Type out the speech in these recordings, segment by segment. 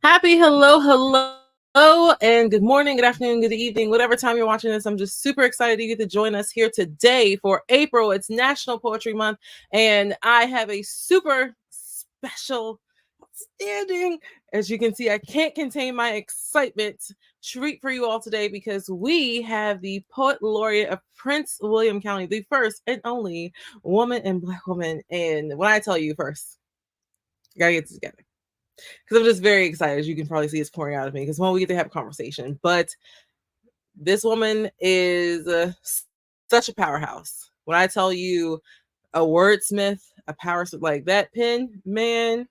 Happy and good morning, good afternoon, good evening, whatever time you're watching this. I'm just super excited you get to join us here today for April. It's National Poetry Month, and I have a super special, outstanding, as you can see, I can't contain my excitement, treat for you all today because we have the Poet Laureate of Prince William County, the first and only woman and Black woman. And when I tell you first, you gotta get this together because I'm just very excited. As you can probably see, it's pouring out of me because when we get to have a conversation. But this woman is such a powerhouse. When I tell you a wordsmith, a power like that pen, man,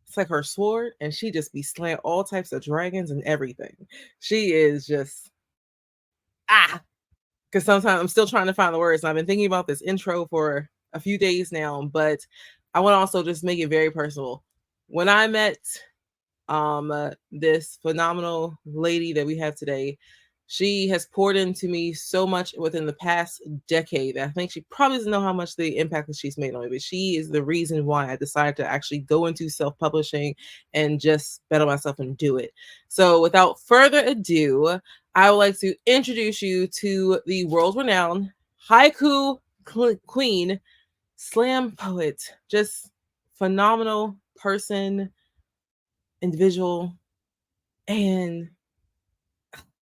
it's like her sword, and she just be slaying all types of dragons and everything. She is just because sometimes I'm still trying to find the words. And I've been thinking about this intro for a few days now, but I want to also just make it very personal. When I met this phenomenal lady that we have today, she has poured into me so much within the past decade. I think she probably doesn't know how much the impact that she's made on me, but she is the reason why I decided to actually go into self-publishing and just bet on myself and do it. So without further ado, I would like to introduce you to the world-renowned haiku queen, slam poet, just phenomenal person, individual, and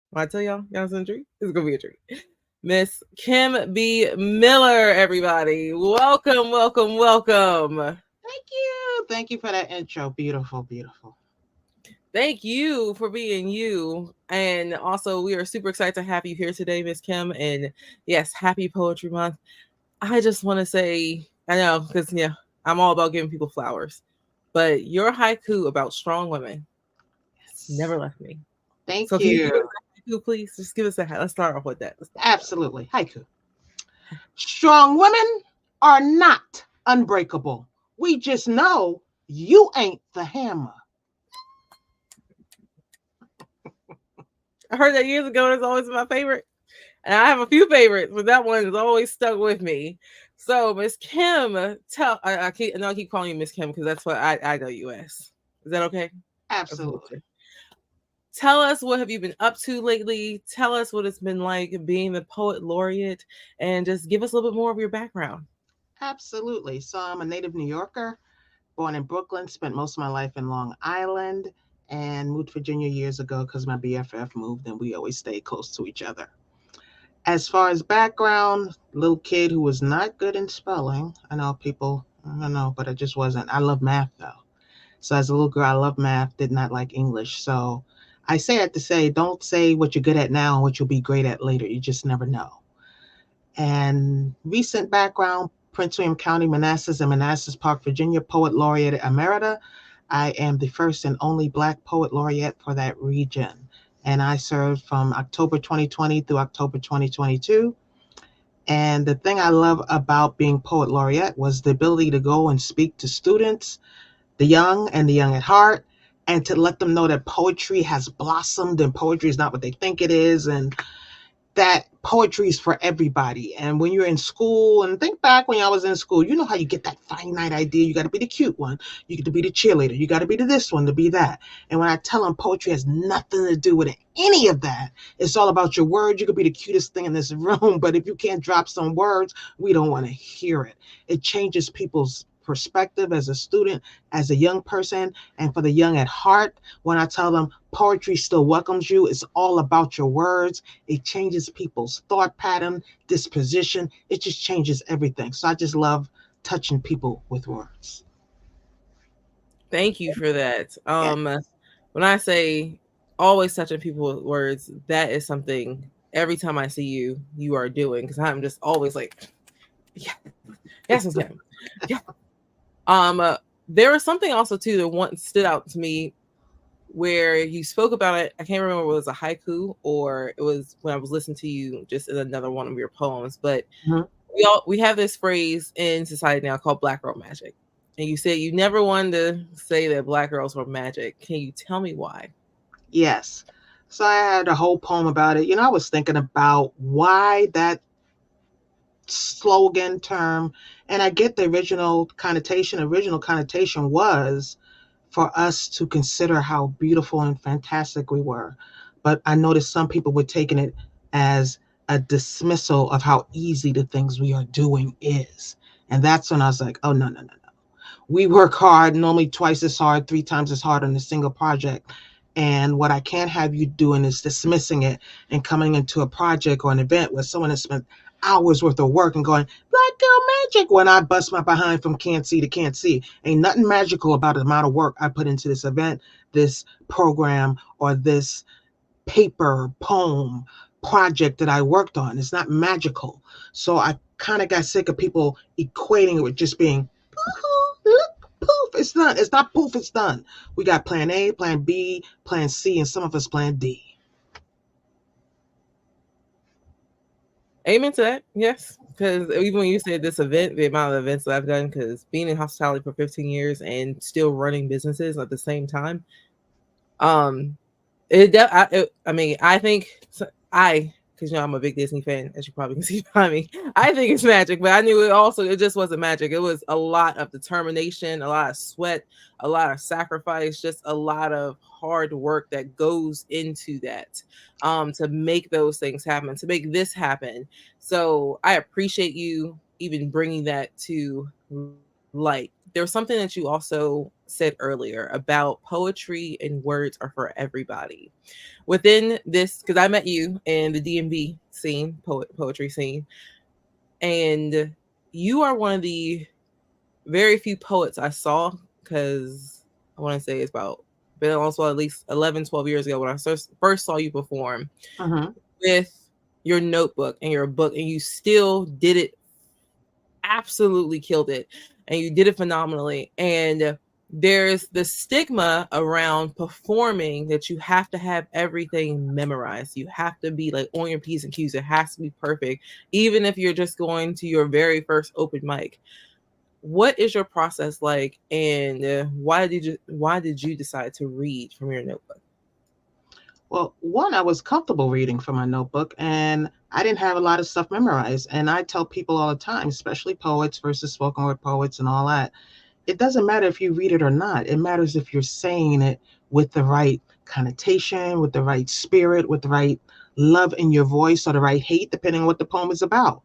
when I tell y'all it's a treat, it's gonna be a treat. Miss Kim B. Miller, everybody. Welcome. Thank you for that intro. Beautiful, beautiful. Thank you for being you. And also, we are super excited to have you here today, Miss Kim. And yes, happy Poetry Month. I just want to say, I know, because I'm all about giving people flowers. But your haiku about strong women Yes. never left me. So Thank can you give us you. a haiku, please? Just give us a let's start off with that. Absolutely. Haiku. Strong women are not unbreakable. We just know you ain't the hammer. I heard that years ago. It's always my favorite. And I have a few favorites, but that one has always stuck with me. So, Miss Kim, I keep calling you Miss Kim because that's what I know you as. Is that okay? Absolutely. Tell us what have you been up to lately. Tell us what it's been like being the poet laureate, and just give us a little bit more of your background. Absolutely. So I'm a native New Yorker, born in Brooklyn, spent most of my life in Long Island, and moved to Virginia years ago because my BFF moved and we always stayed close to each other. As far as background, little kid who was not good in spelling. I know people, I don't know, but I just wasn't. I love math though. So as a little girl, I loved math, did not like English. So I say that to say, don't say what you're good at now and what you'll be great at later. You just never know. And recent background, Prince William County, Manassas and Manassas Park, Virginia, Poet Laureate Emerita. I am the first and only Black Poet Laureate for that region. And I served from October 2020 through October 2022. And the thing I love about being Poet Laureate was the ability to go and speak to students, the young and the young at heart, and to let them know that poetry has blossomed and poetry is not what they think it is, and that poetry is for everybody. And when you're in school, and think back when I was in school, you know how you get that finite idea. You got to be the cute one. You get to be the cheerleader. You got to be the this one to be that. And when I tell them poetry has nothing to do with any of that, it's all about your words. You could be the cutest thing in this room, but if you can't drop some words, we don't want to hear it. It changes people's perspective as a student, as a young person, and for the young at heart, when I tell them poetry still welcomes you, it's all about your words. It changes people's thought pattern, disposition. It just changes everything. So I just love touching people with words. Thank you for that. Yeah. When I say always touching people with words, that is something every time I see you, you are doing because I'm just always like, yeah, yes, Miss Kim. Yeah. There was something also too that once stood out to me where you spoke about it. I can't remember if it was a haiku or it was when I was listening to you just in another one of your poems. But Mhm. we have this phrase in society now called Black girl magic, and you said you never wanted to say that Black girls were magic. Can you tell me why? Yes. So I had a whole poem about it. I was thinking about why that slogan term, and I get the original connotation. Original connotation was for us to consider how beautiful and fantastic we were. But I noticed some people were taking it as a dismissal of how easy the things we are doing is. And that's when I was like, oh, no, no, no, no. We work hard, normally twice as hard, three times as hard on a single project. And what I can't have you doing is dismissing it and coming into a project or an event where someone has spent hours worth of work and going, Black girl magic, when I bust my behind from can't see to can't see. Ain't nothing magical about the amount of work I put into this event, this program, or this paper, poem, project that I worked on. It's not magical. So I kind of got sick of people equating it with just being, look, poof, it's done. It's not poof, it's done. We got plan A, plan B, plan C, and some of us plan D. Amen to that. Yes. Because even when you said this event, the amount of events that I've done, because being in hospitality for 15 years and still running businesses at the same time, um, I mean, I think because I'm a big Disney fan, as you probably can see by me. I think it's magic, but I knew it just wasn't magic. It was a lot of determination, a lot of sweat, a lot of sacrifice, just a lot of hard work that goes into that to make those things happen, to make this happen. So I appreciate you even bringing that to light. There's something that you also said earlier about poetry and words are for everybody. Within this, because I met you in the DMV scene, poetry scene, and you are one of the very few poets I saw, because I want to say it's about been also at least 11, 12 years ago when I first saw you perform with your notebook and your book, and you still did it, absolutely killed it, and you did it phenomenally. And there's the stigma around performing that you have to have everything memorized. You have to be like on your P's and Q's. It has to be perfect, even if you're just going to your very first open mic. What is your process like, and why did you decide to read from your notebook? Well, one, I was comfortable reading from my notebook and I didn't have a lot of stuff memorized. And I tell people all the time, especially poets versus spoken word poets and all that, it doesn't matter if you read it or not. It matters if you're saying it with the right connotation, with the right spirit, with the right love in your voice or the right hate, depending on what the poem is about.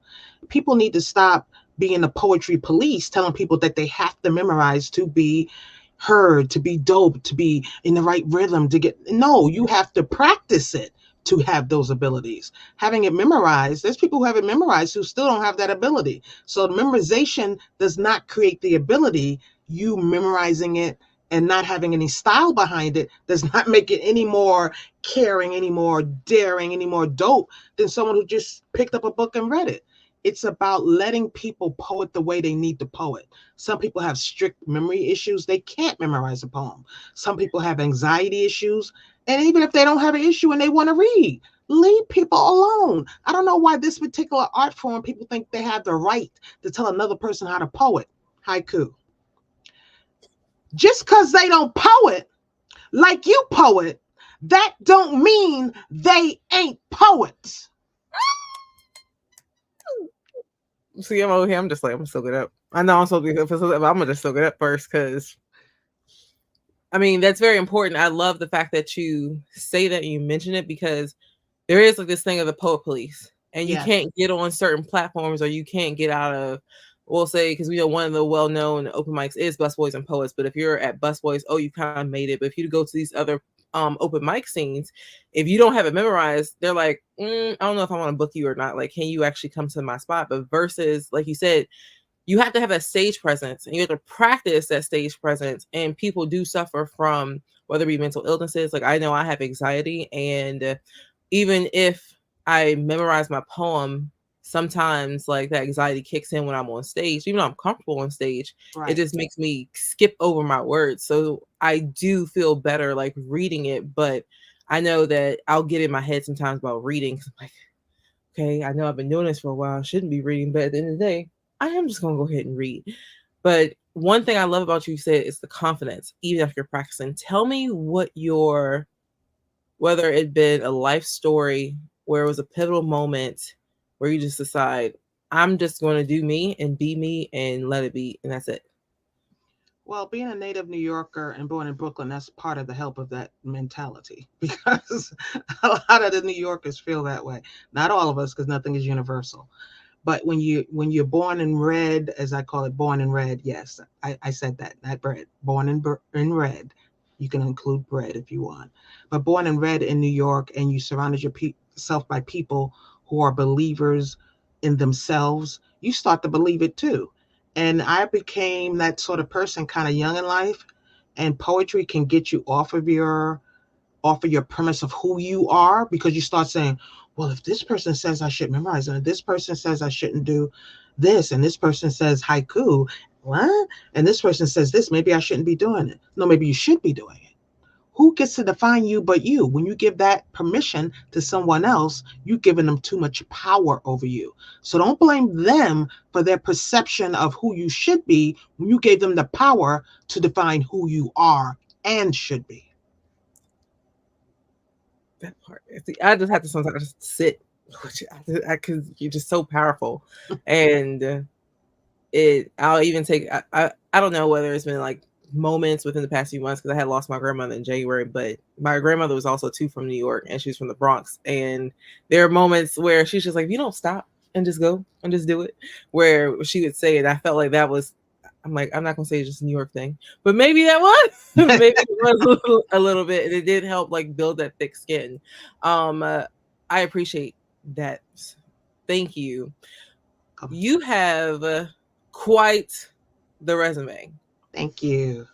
People need to stop being the poetry police, telling people that they have to memorize to be heard, to be dope, to be in the right rhythm, to get. No, you have to practice it to have those abilities. Having it memorized, there's people who have it memorized who still don't have that ability. So the memorization does not create the ability. You memorizing it and not having any style behind it does not make it any more caring, any more daring, any more dope than someone who just picked up a book and read it. It's about letting people poet the way they need to poet. Some people have strict memory issues. They can't memorize a poem. Some people have anxiety issues. And even if they don't have an issue and they want to read, leave people alone. I don't know why this particular art form, people think they have the right to tell another person how to poet. Haiku. Just because they don't poet like you poet, that don't mean they ain't poets. See, I'm over here. I'm just like, I'm gonna soak it up. I know I'm supposed to be good for something, but I'm gonna just soak it up first, because I mean that's very important. I love the fact that you say that and you mention it, because there is like this thing of the poet police, and you can't get on certain platforms, or you can't get out of, we'll say, because we know one of the well-known open mics is Busboys and Poets. But if you're at Busboys, oh, you kind of made it. But if you go to these other open mic scenes, if you don't have it memorized, they're like, I don't know if I want to book you or not. Like, can you actually come to my spot? But versus, like you said, you have to have that stage presence, and you have to practice that stage presence. And people do suffer from, whether it be mental illnesses. Like, I know I have anxiety, and even if I memorize my poem, sometimes like that anxiety kicks in when I'm on stage. Even though I'm comfortable on stage, it just makes me skip over my words. So I do feel better like reading it, but I know that I'll get in my head sometimes about reading. I'm like, okay, I know I've been doing this for a while. I shouldn't be reading, but at the end of the day, I am just gonna go ahead and read. But one thing I love about you said is the confidence, even if you're practicing. Tell me what your, whether it been a life story where it was a pivotal moment where you just decide, I'm just going to do me and be me and let it be, and that's it. Well, being a native New Yorker and born in Brooklyn, that's part of the help of that mentality because a lot of the New Yorkers feel that way. Not all of us, because nothing is universal. But when you're born in red, as I call it, born in red, yes, I said that, not bread. Born in red. You can include bread if you want. But born in red in New York, and you surrounded yourself by people who are believers in themselves, you start to believe it too. And I became that sort of person kind of young in life. And poetry can get you off of your premise of who you are, because you start saying, well, if this person says I should memorize, and this person says I shouldn't do this, and this person says haiku, what? And this person says this, maybe I shouldn't be doing it. No, maybe you should be doing it. Who gets to define you but you? When you give that permission to someone else, you've given them too much power over you. So don't blame them for their perception of who you should be when you gave them the power to define who you are and should be. That part. See, I just have to sometimes just sit, because you're just so powerful, and I'll even take. I don't know whether it's been like moments within the past few months, because I had lost my grandmother in January, but my grandmother was also too from New York, and she was from the Bronx, and there are moments where she's just like, "You don't stop and just go and just do it," where she would say it. I felt like that was. I'm like, I'm not gonna say it's just a New York thing, but maybe that was, maybe it was a little bit, and it did help like build that thick skin. I appreciate that. Thank you. You have quite the resume, Thank you.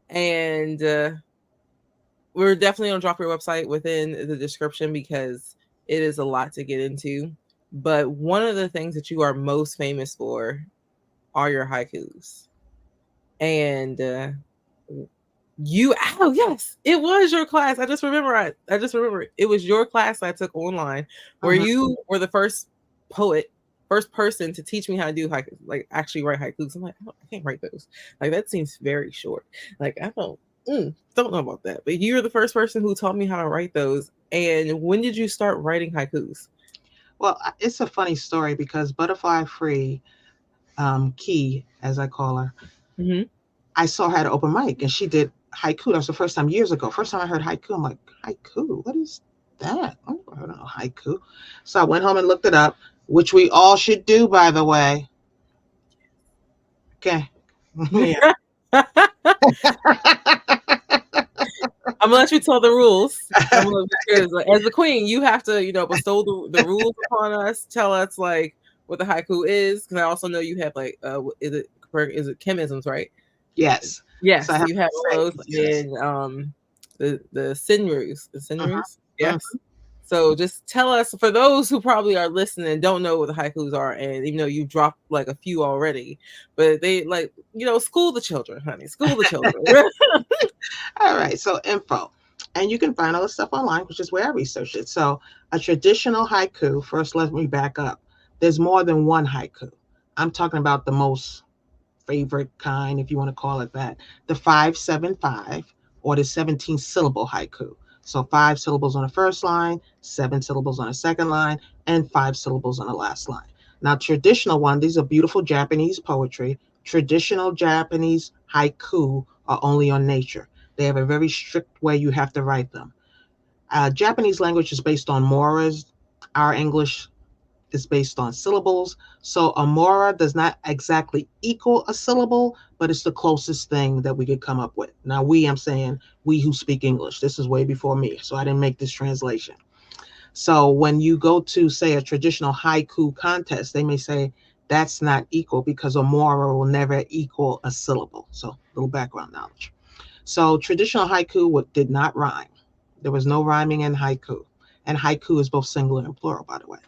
and we're definitely going to drop your website within the description because it is a lot to get into. But one of the things that you are most famous for are your haikus. And oh yes, it was your class. I just remember it was your class I took online where you were the first person to teach me how to do haikus, like actually write haikus. I'm like, I can't write those. Like that seems very short. Like I don't know about that. But you're the first person who taught me how to write those. And when did you start writing haikus? Well, it's a funny story because Butterfly Free, Key, as I call her, I saw her at an open mic and she did haiku. That was the first time years ago. First time I heard haiku, I'm like, haiku? What is that? I never heard of haiku. So I went home and looked it up, which we all should do, by the way. Okay. Yeah. I'm gonna let you tell the rules. Because as the queen, you have to, bestow the rules upon us. Tell us like what the haiku is, because I also know you have like, is it chemisms, right? Yes. Yes, So I have you have all those, yes. and the sinrus, Uh-huh. yes. So just tell us, for those who probably are listening and don't know what the haikus are, and even though you dropped like a few already, but they like, school the children, honey, school the children. All right. So info. And you can find all the stuff online, which is where I researched it. So a traditional haiku, first let me back up. There's more than one haiku. I'm talking about the most favorite kind, if you want to call it that, the 575 or the 17 syllable haiku. So 5 syllables on the first line, 7 syllables on the second line, and 5 syllables on the last line. Now, traditional one, these are beautiful Japanese poetry. Traditional Japanese haiku are only on nature. They have a very strict way you have to write them. Japanese language is based on moras. Our English is based on syllables. So a mora does not exactly equal a syllable, but it's the closest thing that we could come up with. Now, I'm saying we who speak English. This is way before me, so I didn't make this translation. So when you go to, say, a traditional haiku contest, they may say that's not equal because a mora will never equal a syllable. So a little background knowledge. So traditional haiku did not rhyme. There was no rhyming in haiku. And haiku is both singular and plural, by the way.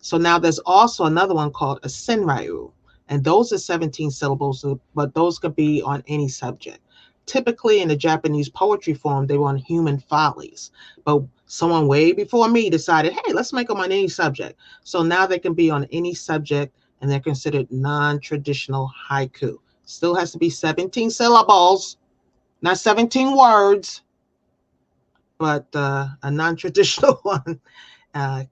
So now there's also another one called a senryu, and those are 17 syllables, but those could be on any subject. Typically in the Japanese poetry form, they were on human follies, but someone way before me decided, hey, let's make them on any subject. So now they can be on any subject, and they're considered non-traditional haiku. Still has to be 17 syllables, not 17 words, but a non-traditional one.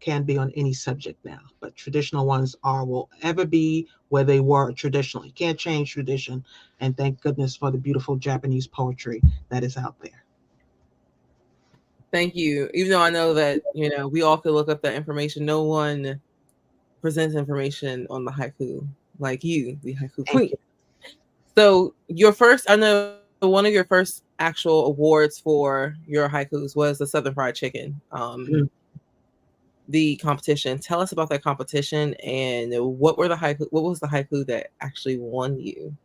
can be on any subject now, but traditional ones will ever be where they were traditionally. Can't change tradition, and thank goodness for the beautiful Japanese poetry that is out there. Thank you. Even though I know that, we all could look up that information, no one presents information on the haiku like you, the haiku queen. So I know one of your first actual awards for your haikus was the Southern Fried Chicken, the competition. Tell us about that competition and what was the haiku that actually won you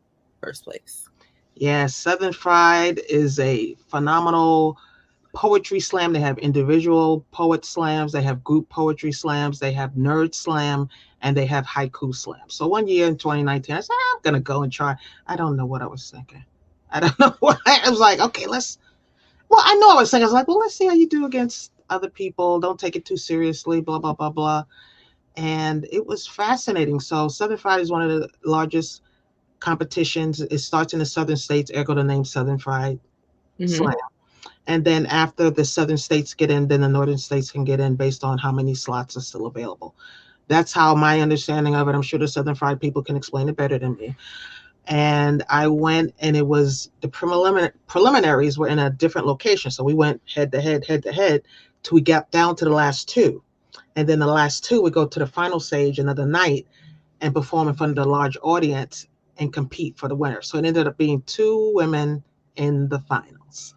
first place? Yeah, Southern Fried is a phenomenal poetry slam. They have individual poet slams, they have group poetry slams, they have nerd slam, and they have haiku slam. So one year in 2019, I said, I'm going to go and try. I don't know what I was thinking. I don't know what I was like, okay, I know I was thinking, I was like, well, let's see how you do against other people. Don't take it too seriously, blah, blah, blah, blah. And it was fascinating. So Southern Fried is one of the largest competitions. It starts in the southern states, ergo the name Southern Fried Slam. And then after the southern states get in, then the northern states can get in based on how many slots are still available. That's how my understanding of it. I'm sure the Southern Fried people can explain it better than me. And I went, and it was the preliminaries were in a different location. So we went head to head till we got down to the last two. And then the last two would go to the final stage another night and perform in front of the large audience and compete for the winner. So it ended up being two women in the finals.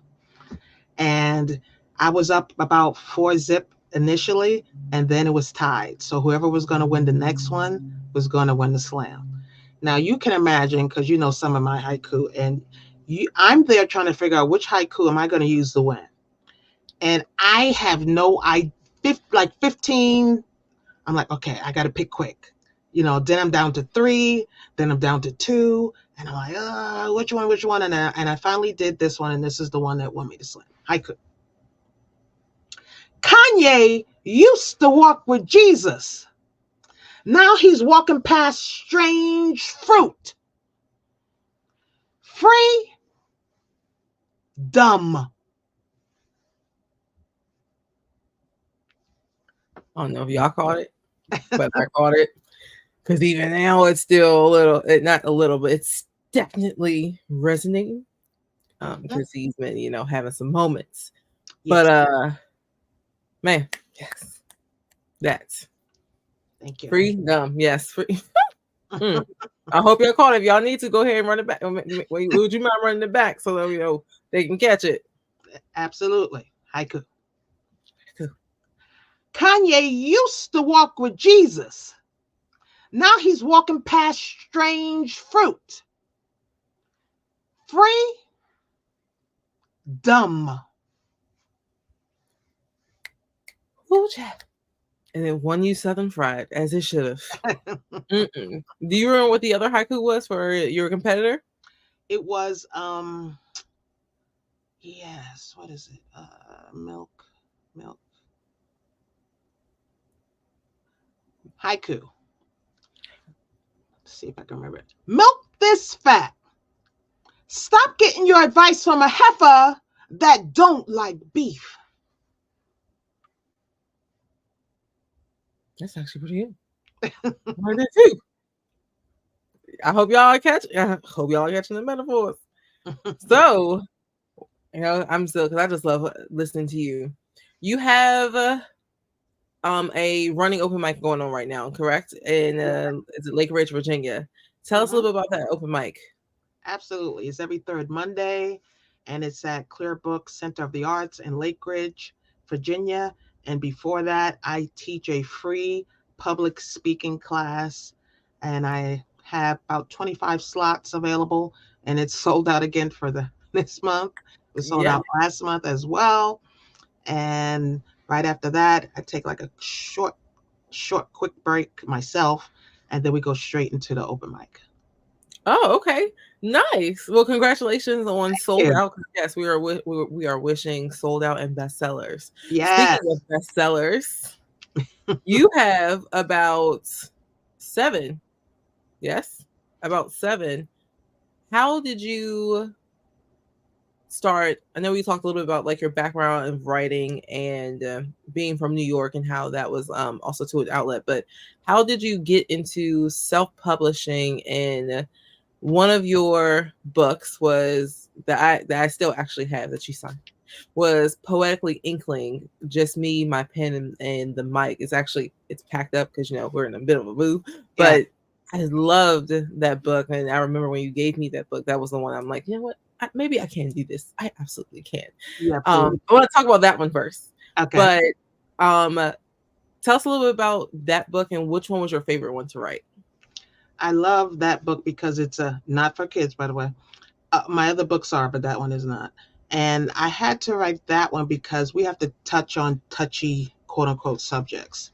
And I was up about 4-0 initially, and then it was tied. So whoever was going to win the next one was going to win the slam. Now you can imagine, because you know some of my haiku, and I'm there trying to figure out which haiku am I going to use to win. And I have no idea, like 15, I'm like, okay, I got to pick quick. Then I'm down to 3, then I'm down to 2, and I'm like, which one? And I finally did this one, and this is the one that won me the slam. Haiku. Kanye used to walk with Jesus. Now he's walking past strange fruit. Free, dumb. I don't know if y'all caught it, but I caught it. Because even now it's still not a little, but it's definitely resonating. Because he's been, having some moments. Yes. But man, yes. That's thank you. Free dumb. Yes, free. I hope y'all caught it. If y'all need to, go ahead and run it back. Would you mind running it back so that they can catch it? Absolutely. Haiku. Kanye used to walk with Jesus. Now he's walking past strange fruit. Free, dumb. Ooh, and then one you Southern Fried, as it should have. Do you remember what the other haiku was for your competitor? It was, yes, what is it? Milk. Haiku. Let's see if I can remember it. Milk this fat. Stop getting your advice from a heifer that don't like beef. That's actually pretty good. I did too. I hope y'all are catching the metaphors. So, I'm still, because I just love listening to you. You have a running open mic going on right now, correct? In is it Lake Ridge, Virginia? Tell us a little bit about that open mic. Absolutely. It's every third Monday, and it's at Clear Brook Center of the Arts in Lake Ridge, Virginia. And before that, I teach a free public speaking class, and I have about 25 slots available, and it's sold out again for this month. It was sold out last month as well. And right after that, I take like a short, quick break myself, and then we go straight into the open mic. Oh, okay, nice. Well, congratulations on sold out. Yes, we are wishing sold out and bestsellers. Yes. Speaking of bestsellers, you have about 7. Yes, about 7. How did you start, I know we talked a little bit about like your background in writing and being from New York and how that was also to an outlet, but how did you get into self-publishing? And one of your books was that I still actually have that you signed was Poetically Inkling, just me, my pen, and the mic. It's packed up because we're in a bit of a move, Yeah. but I loved that book, and I remember when you gave me that book, that was the one I'm like, you know what, maybe I can do this. I absolutely can. Yeah, I please. want to talk about that one first, Okay. but um, tell us a little bit about that book and which one was your favorite one to write. I love that book because it's not for kids, by the way. My other books are, but that one is not. And I had to write that one because we have to touch on touchy, quote unquote, subjects.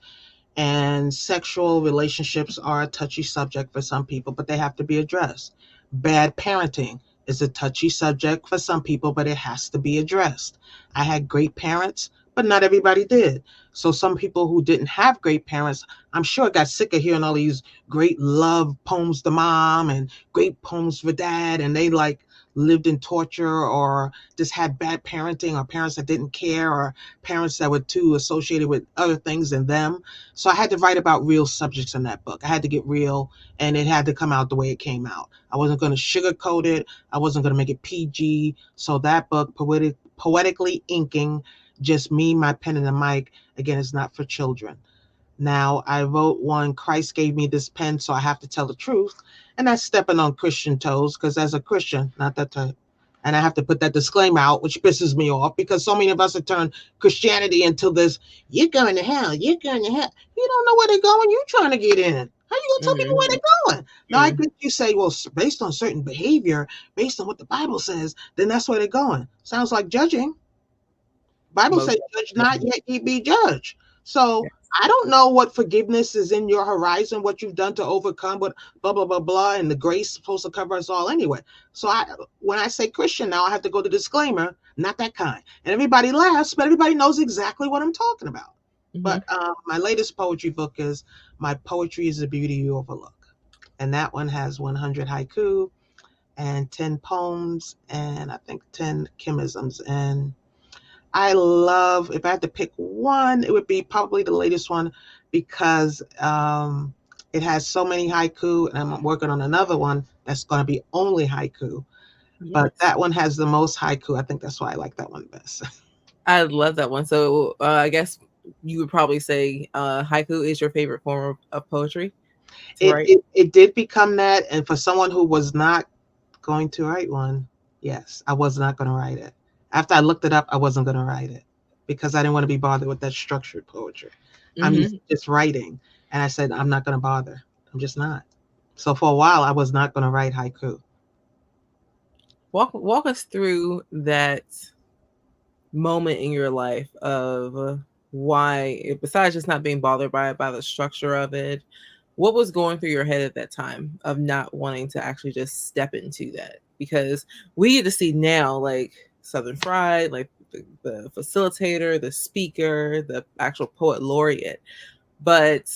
And sexual relationships are a touchy subject for some people, but they have to be addressed. Bad parenting is a touchy subject for some people, but it has to be addressed. I had great parents, but not everybody did. So some people who didn't have great parents, I'm sure got sick of hearing all these great love poems to mom and great poems for dad, and they like lived in torture or just had bad parenting or parents that didn't care or parents that were too associated with other things than them. So I had to write about real subjects in that book. I had to get real, and it had to come out the way it came out. I wasn't going to sugarcoat it. I wasn't going to make it PG. So that book, Poetically Inking, just me, my pen, and the mic, again, is not for children. Now, I wrote one, Christ gave me this pen, so I have to tell the truth. And that's stepping on Christian toes, because as a Christian, not that type. And I have to put that disclaimer out, which pisses me off because so many of us have turned Christianity into this, you're going to hell, you're going to hell. You don't know where they're going, you're trying to get in. How are you going to tell people where Mm-hmm. they're going? Now, I get you say, well, based on certain behavior, based on what the Bible says, then that's where they're going. Sounds like judging. Bible Most says, judge not, definitely. yet ye be judged. So Yeah. I don't know what forgiveness is in your horizon, what you've done to overcome, what blah, blah, blah, blah, and the grace is supposed to cover us all anyway. So when I say Christian now, I have to go to disclaimer, not that kind. And everybody laughs, but everybody knows exactly what I'm talking about. Mm-hmm. But my latest poetry book is My Poetry is the Beauty You Overlook. And that one has 100 haiku and 10 poems and I think 10 chemisms. And I love, if I had to pick one, it would be probably the latest one because it has so many haiku, and I'm working on another one that's going to be only haiku. But Yes. that one has the most haiku. I think that's why I like that one best. I love that one. So I guess you would probably say haiku is your favorite form of poetry to It, write. it it did become that, and for someone who was not going to write one, yes, I was not going to write it. After I looked it up, I wasn't going to write it because I didn't want to be bothered with that structured poetry. I'm used Mm-hmm. to just writing, and I said I'm not going to bother. I'm just not. So for a while, I was not going to write haiku. Walk us through that moment in your life of why, besides just not being bothered by the structure of it, what was going through your head at that time of not wanting to actually just step into that? Because we get to see now, like Southern Fried, like the facilitator, the speaker, the actual poet laureate. But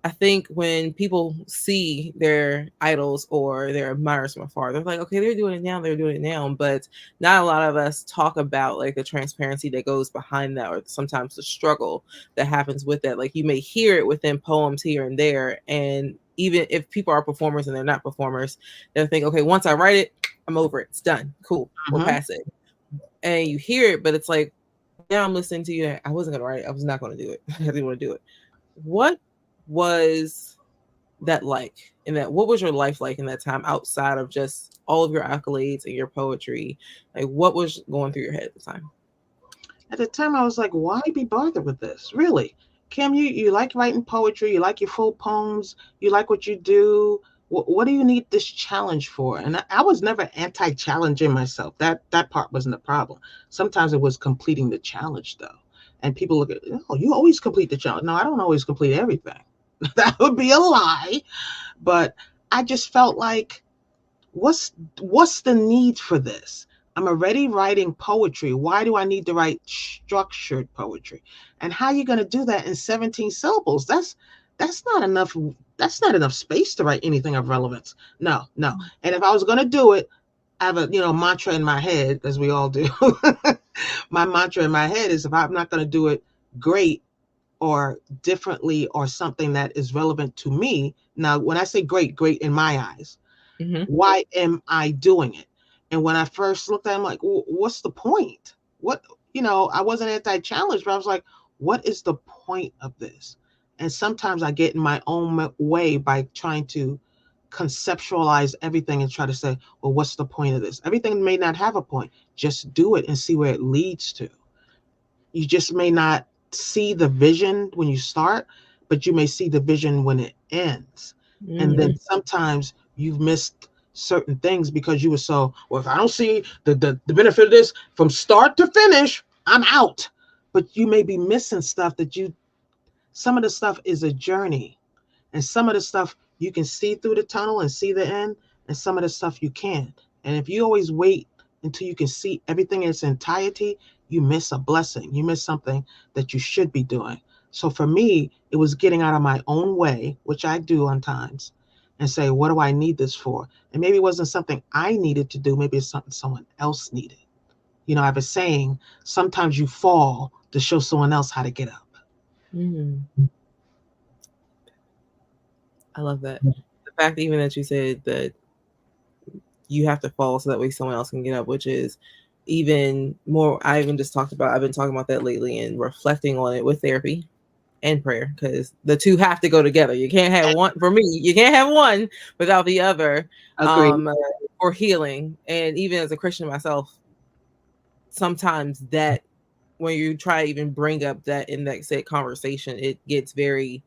I think when people see their idols or their admirers from afar, they're like, okay, they're doing it now, they're doing it now. But not a lot of us talk about like the transparency that goes behind that, or sometimes the struggle that happens with that. Like you may hear it within poems here and there. And even if people are performers and they're not performers, they'll think, okay, once I write it, I'm over it. It's done. Cool. We're Mm-hmm. past it. And you hear it, but it's like, now I'm listening to you. I wasn't going to write it. I was not going to do it. I didn't want to do it. What was that like? And that, what was your life like in that time outside of just all of your accolades and your poetry? Like what was going through your head at the time? At the time, I was like, why be bothered with this? Really? Kim, you like writing poetry, you like your full poems, you like what you do. What do you need this challenge for? And I was never anti-challenging myself. That part wasn't the problem. Sometimes it was completing the challenge, though. And people look at, oh, you always complete the challenge. No, I don't always complete everything. That would be a lie. But I just felt like, what's the need for this? I'm already writing poetry. Why do I need to write structured poetry? And how are you going to do that in 17 syllables? That's not enough. That's not enough space to write anything of relevance. No, no. And if I was going to do it, I have a mantra in my head, as we all do. My mantra in my head is, if I'm not going to do it great or differently or something that is relevant to me. Now, when I say great, great in my eyes, why am I doing it? And when I first looked at it, I'm like, what's the point? What, I wasn't anti-challenge, but I was like, what is the point of this? And sometimes I get in my own way by trying to conceptualize everything and try to say, well, what's the point of this? Everything may not have a point. Just do it and see where it leads to. You just may not see the vision when you start, but you may see the vision when it ends. And then sometimes you've missed certain things because you were so, well, if I don't see the benefit of this from start to finish, I'm out. But you may be missing stuff some of the stuff is a journey. And some of the stuff you can see through the tunnel and see the end, and some of the stuff you can't. And if you always wait until you can see everything in its entirety, you miss a blessing. You miss something that you should be doing. So for me, it was getting out of my own way, which I do on times, and say, what do I need this for? And maybe it wasn't something I needed to do. Maybe it's something someone else needed. I have a saying, sometimes you fall to show someone else how to get up. I love that. The fact even that you said that you have to fall so that way someone else can get up, which is even more. I've been talking about that lately and reflecting on it with therapy and prayer, because the two have to go together. You can't have one. For me, you can't have one without the other. For healing. And even as a Christian myself, sometimes that when you try to even bring up that in that said conversation, it gets very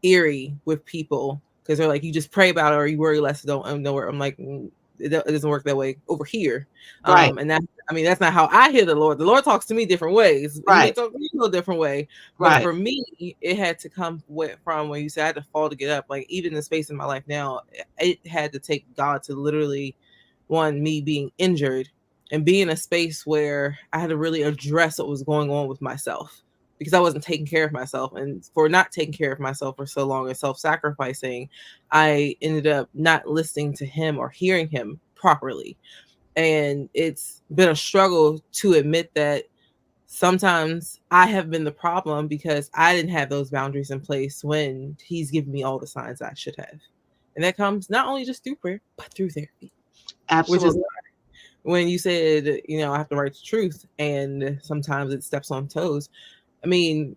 eerie with people, because they're like, you just pray about it or you worry less, don't know where. I'm like, it doesn't work that way over here. Right. And that's not how I hear the Lord. The Lord talks to me different ways. He may talk to you a different way. But for me, it had to come from when you said I had to fall to get up. Like, even the space in my life now, it had to take God to literally, me being injured and be in a space where I had to really address what was going on with myself, because I wasn't taking care of myself. And for not taking care of myself for so long and self-sacrificing, I ended up not listening to him or hearing him properly. And it's been a struggle to admit that sometimes I have been the problem because I didn't have those boundaries in place when he's given me all the signs I should have. And that comes not only just through prayer, but through therapy. Absolutely. Which is when you said, I have to write the truth, and sometimes it steps on toes. I mean,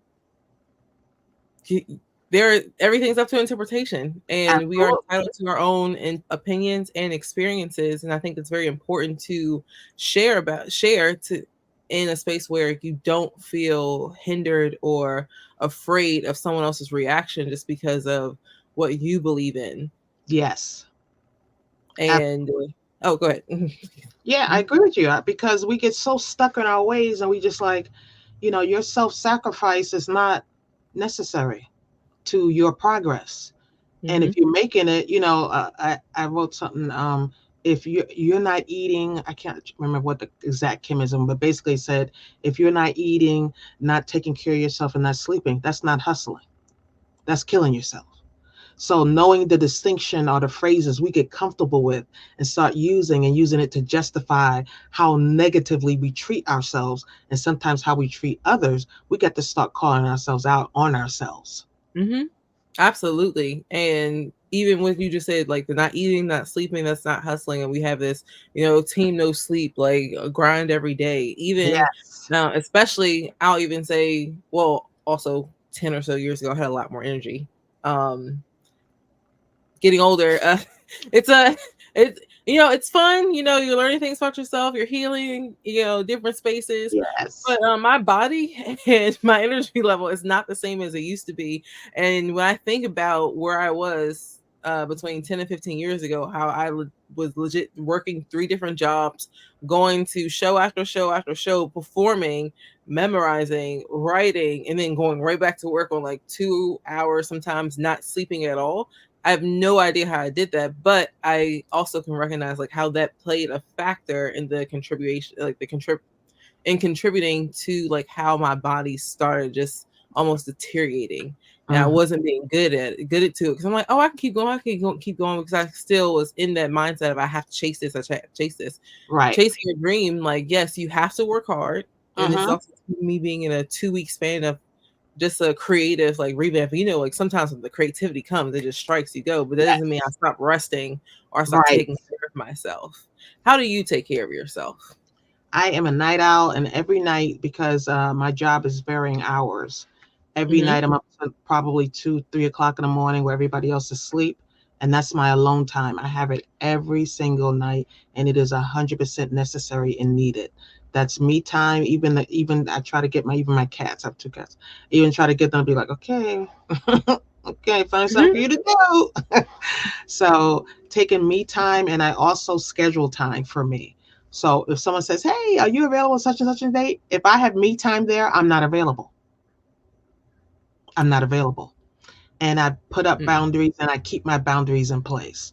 everything's up to interpretation, and we are entitled to our own opinions and experiences. And I think it's very important to share in a space where you don't feel hindered or afraid of someone else's reaction just because of what you believe in. Yes. And go ahead. Yeah, I agree with you, because we get so stuck in our ways, and we just like, your self-sacrifice is not necessary to your progress. And if you're making it, I wrote something, if you're not eating, I can't remember what the exact chemism, but basically said, if you're not eating, not taking care of yourself, and not sleeping, that's not hustling. That's killing yourself. So knowing the distinction or the phrases we get comfortable with and start using it to justify how negatively we treat ourselves, and sometimes how we treat others, we get to start calling ourselves out on ourselves. Absolutely. And even what you just said, like the not eating, not sleeping, that's not hustling. And we have this, team no sleep, like a grind every day. Even now, especially, I'll even say, well, also 10 or so years ago, I had a lot more energy. Getting older, it's fun. You're learning things about yourself. You're healing, different spaces. Yes. But my body and my energy level is not the same as it used to be. And when I think about where I was between 10 and 15 years ago, how I was legit working 3 different jobs, going to show after show after show, performing, memorizing, writing, and then going right back to work on like 2 hours, sometimes not sleeping at all. I have no idea how I did that, but I also can recognize like how that played a factor in the contributing to like how my body started just almost deteriorating. And I Mhm. wasn't being good at it because I'm like, oh, I can keep going, keep going because I still was in that mindset of I have to chase this, chase this, Right. chasing your dream. Like, yes, you have to work hard, and this is Mhm. also me being in a 2-week span of just a creative like revamp. You know, like sometimes when the creativity comes, it just strikes you go, but that doesn't mean I Yes. stop resting or I stop Right. taking care of myself. How do you take care of yourself? I am a night owl, and every night, because my job is varying hours, every Mm-hmm. night I'm up to probably 2, 3 o'clock in the morning where everybody else is asleep, and that's my alone time. I have it every single night, and it is 100% necessary and needed. That's me time. Even I try to get my cats. I have 2 cats. Even try to get them to be like, okay, okay, find something for you to do. So taking me time, and I also schedule time for me. So if someone says, "Hey, are you available such and such a date?" If I have me time there, I'm not available. I'm not available. And I put up Mm-hmm. boundaries, and I keep my boundaries in place.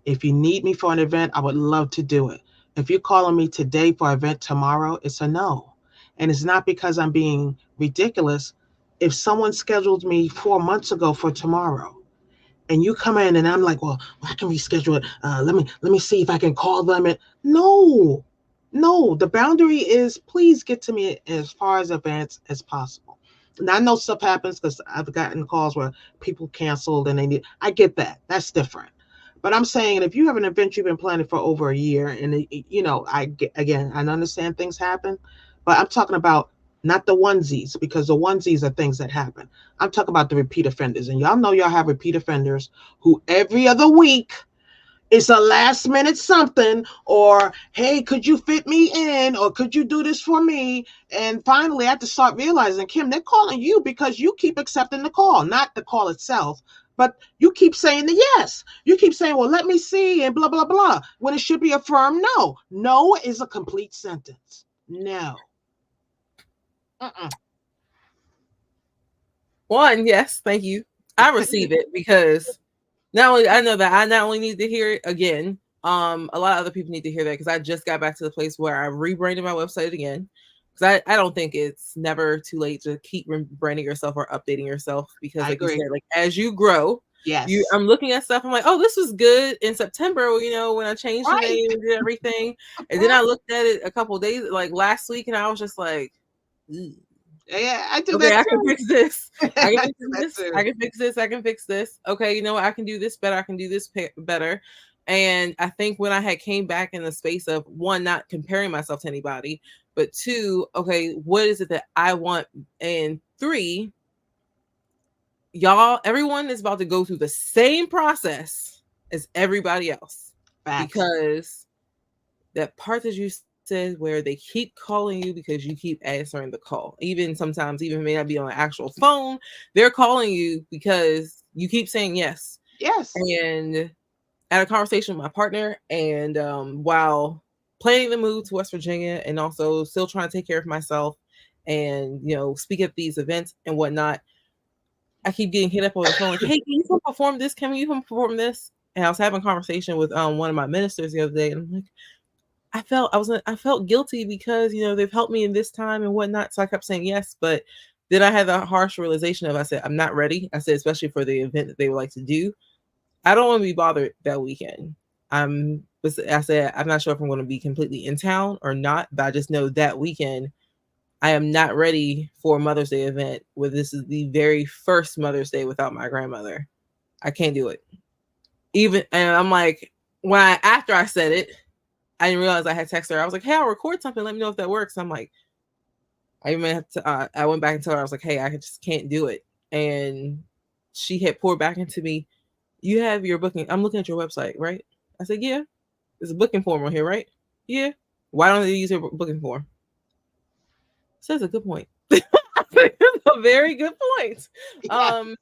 If you need me for an event, I would love to do it. If you're calling me today for an event tomorrow, it's a no. And it's not because I'm being ridiculous. If someone scheduled me 4 months ago for tomorrow, and you come in and I'm like, well, I can reschedule it. Let me see if I can call them. And no, no, the boundary is please get to me as far as advance as possible. And I know stuff happens because I've gotten calls where people canceled and I get that. That's different. But I'm saying if you have an event you've been planning for over a year, and again, I understand things happen, but I'm talking about not the onesies, because the onesies are things that happen. I'm talking about the repeat offenders. And y'all know y'all have repeat offenders who every other week it's a last minute something, or hey, could you fit me in, or could you do this for me? And finally I have to start realizing, Kim, they're calling you because you keep accepting the call, not the call itself, but you keep saying the yes. You keep saying, well, let me see, and blah blah blah, when it should be a firm no. No is a complete sentence. No. Uh-uh. One, yes, thank you. I receive it because not only I know that I not only need to hear it again, a lot of other people need to hear that because I just got back to the place where I rebranded my website again. Because I don't think it's never too late to keep rebranding yourself or updating yourself because I like you agree. said, like as you grow, Yes. I'm looking at stuff, I'm like, oh, this was good in September, when I changed the Right. name and did everything. And then I looked at it a couple days, like last week, and I was just like, "Ugh. Yeah, I do Okay, that I can too. fix this. I can I fix do that this. I too. can fix this. I can fix this. Okay, you know what? I can do this better. I can do this better. And I think when I had came back in the space of one, not comparing myself to anybody, but two, okay, what is it that I want? And three, y'all, everyone is about to go through the same process as everybody else Facts. because that part that you said where they keep calling you because you keep answering the call. Even sometimes, even may not be on an actual phone, they're calling you because you keep saying yes. Yes. And I had a conversation with my partner, and while planning the move to West Virginia and also still trying to take care of myself and speak at these events and whatnot, I keep getting hit up over the phone like, "Hey, can you come perform this? Can you come perform this?" And I was having a conversation with one of my ministers the other day, and I'm like, I felt guilty because they've helped me in this time and whatnot. So I kept saying yes, but then I had the harsh realization of I said I'm not ready. I said especially for the event that they would like to do. I don't want to be bothered that weekend. I said I'm not sure if I'm going to be completely in town or not, but I just know that weekend I am not ready for a Mother's Day event where this is the very first Mother's Day without my grandmother. I can't do it. Even and I'm like after I said it, I didn't realize I had texted her. I was like, "Hey, I'll record something. Let me know if that works." I'm like, I even had to. I went back and told her I was like, "Hey, I just can't do it." And she had poured back into me. You have your booking. I'm looking at your website, right? I said, "Yeah, there's a booking form on here, right? Yeah. Why don't they use your booking form?" So that's a good point. That's a very good point. Yes. Um,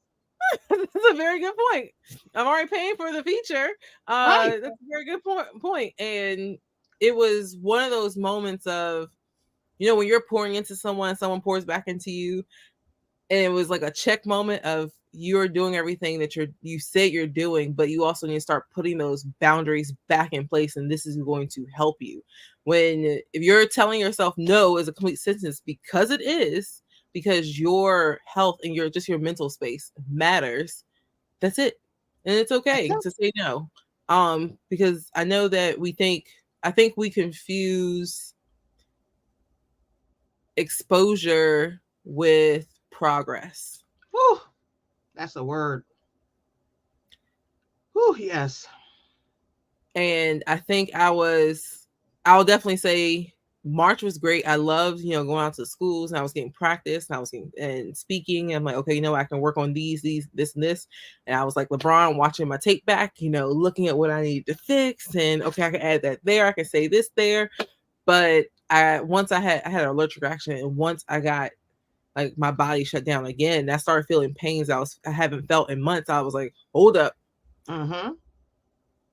that's a very good point. I'm already paying for the feature. Right. That's a very good point. And it was one of those moments of, when you're pouring into someone pours back into you, and it was like a check moment of you're doing everything that you said you're doing, but you also need to start putting those boundaries back in place, and this is going to help you. If you're telling yourself no is a complete sentence because it is, because your health and your mental space matters, that's it. And it's okay to say no. Because I know that I think we confuse exposure with progress. Whew, that's a word. Whew, yes. And I think I'll definitely say March was great. I loved, going out to schools, and I was getting practice, and I was getting and speaking. And I'm like, okay, I can work on these, this, and this. And I was like LeBron, watching my tape back, looking at what I needed to fix. And okay, I can add that there. I can say this there. But once I had an allergic reaction, and once I got like my body shut down again, I started feeling pains I haven't felt in months. I was like, hold up. Mm-hmm.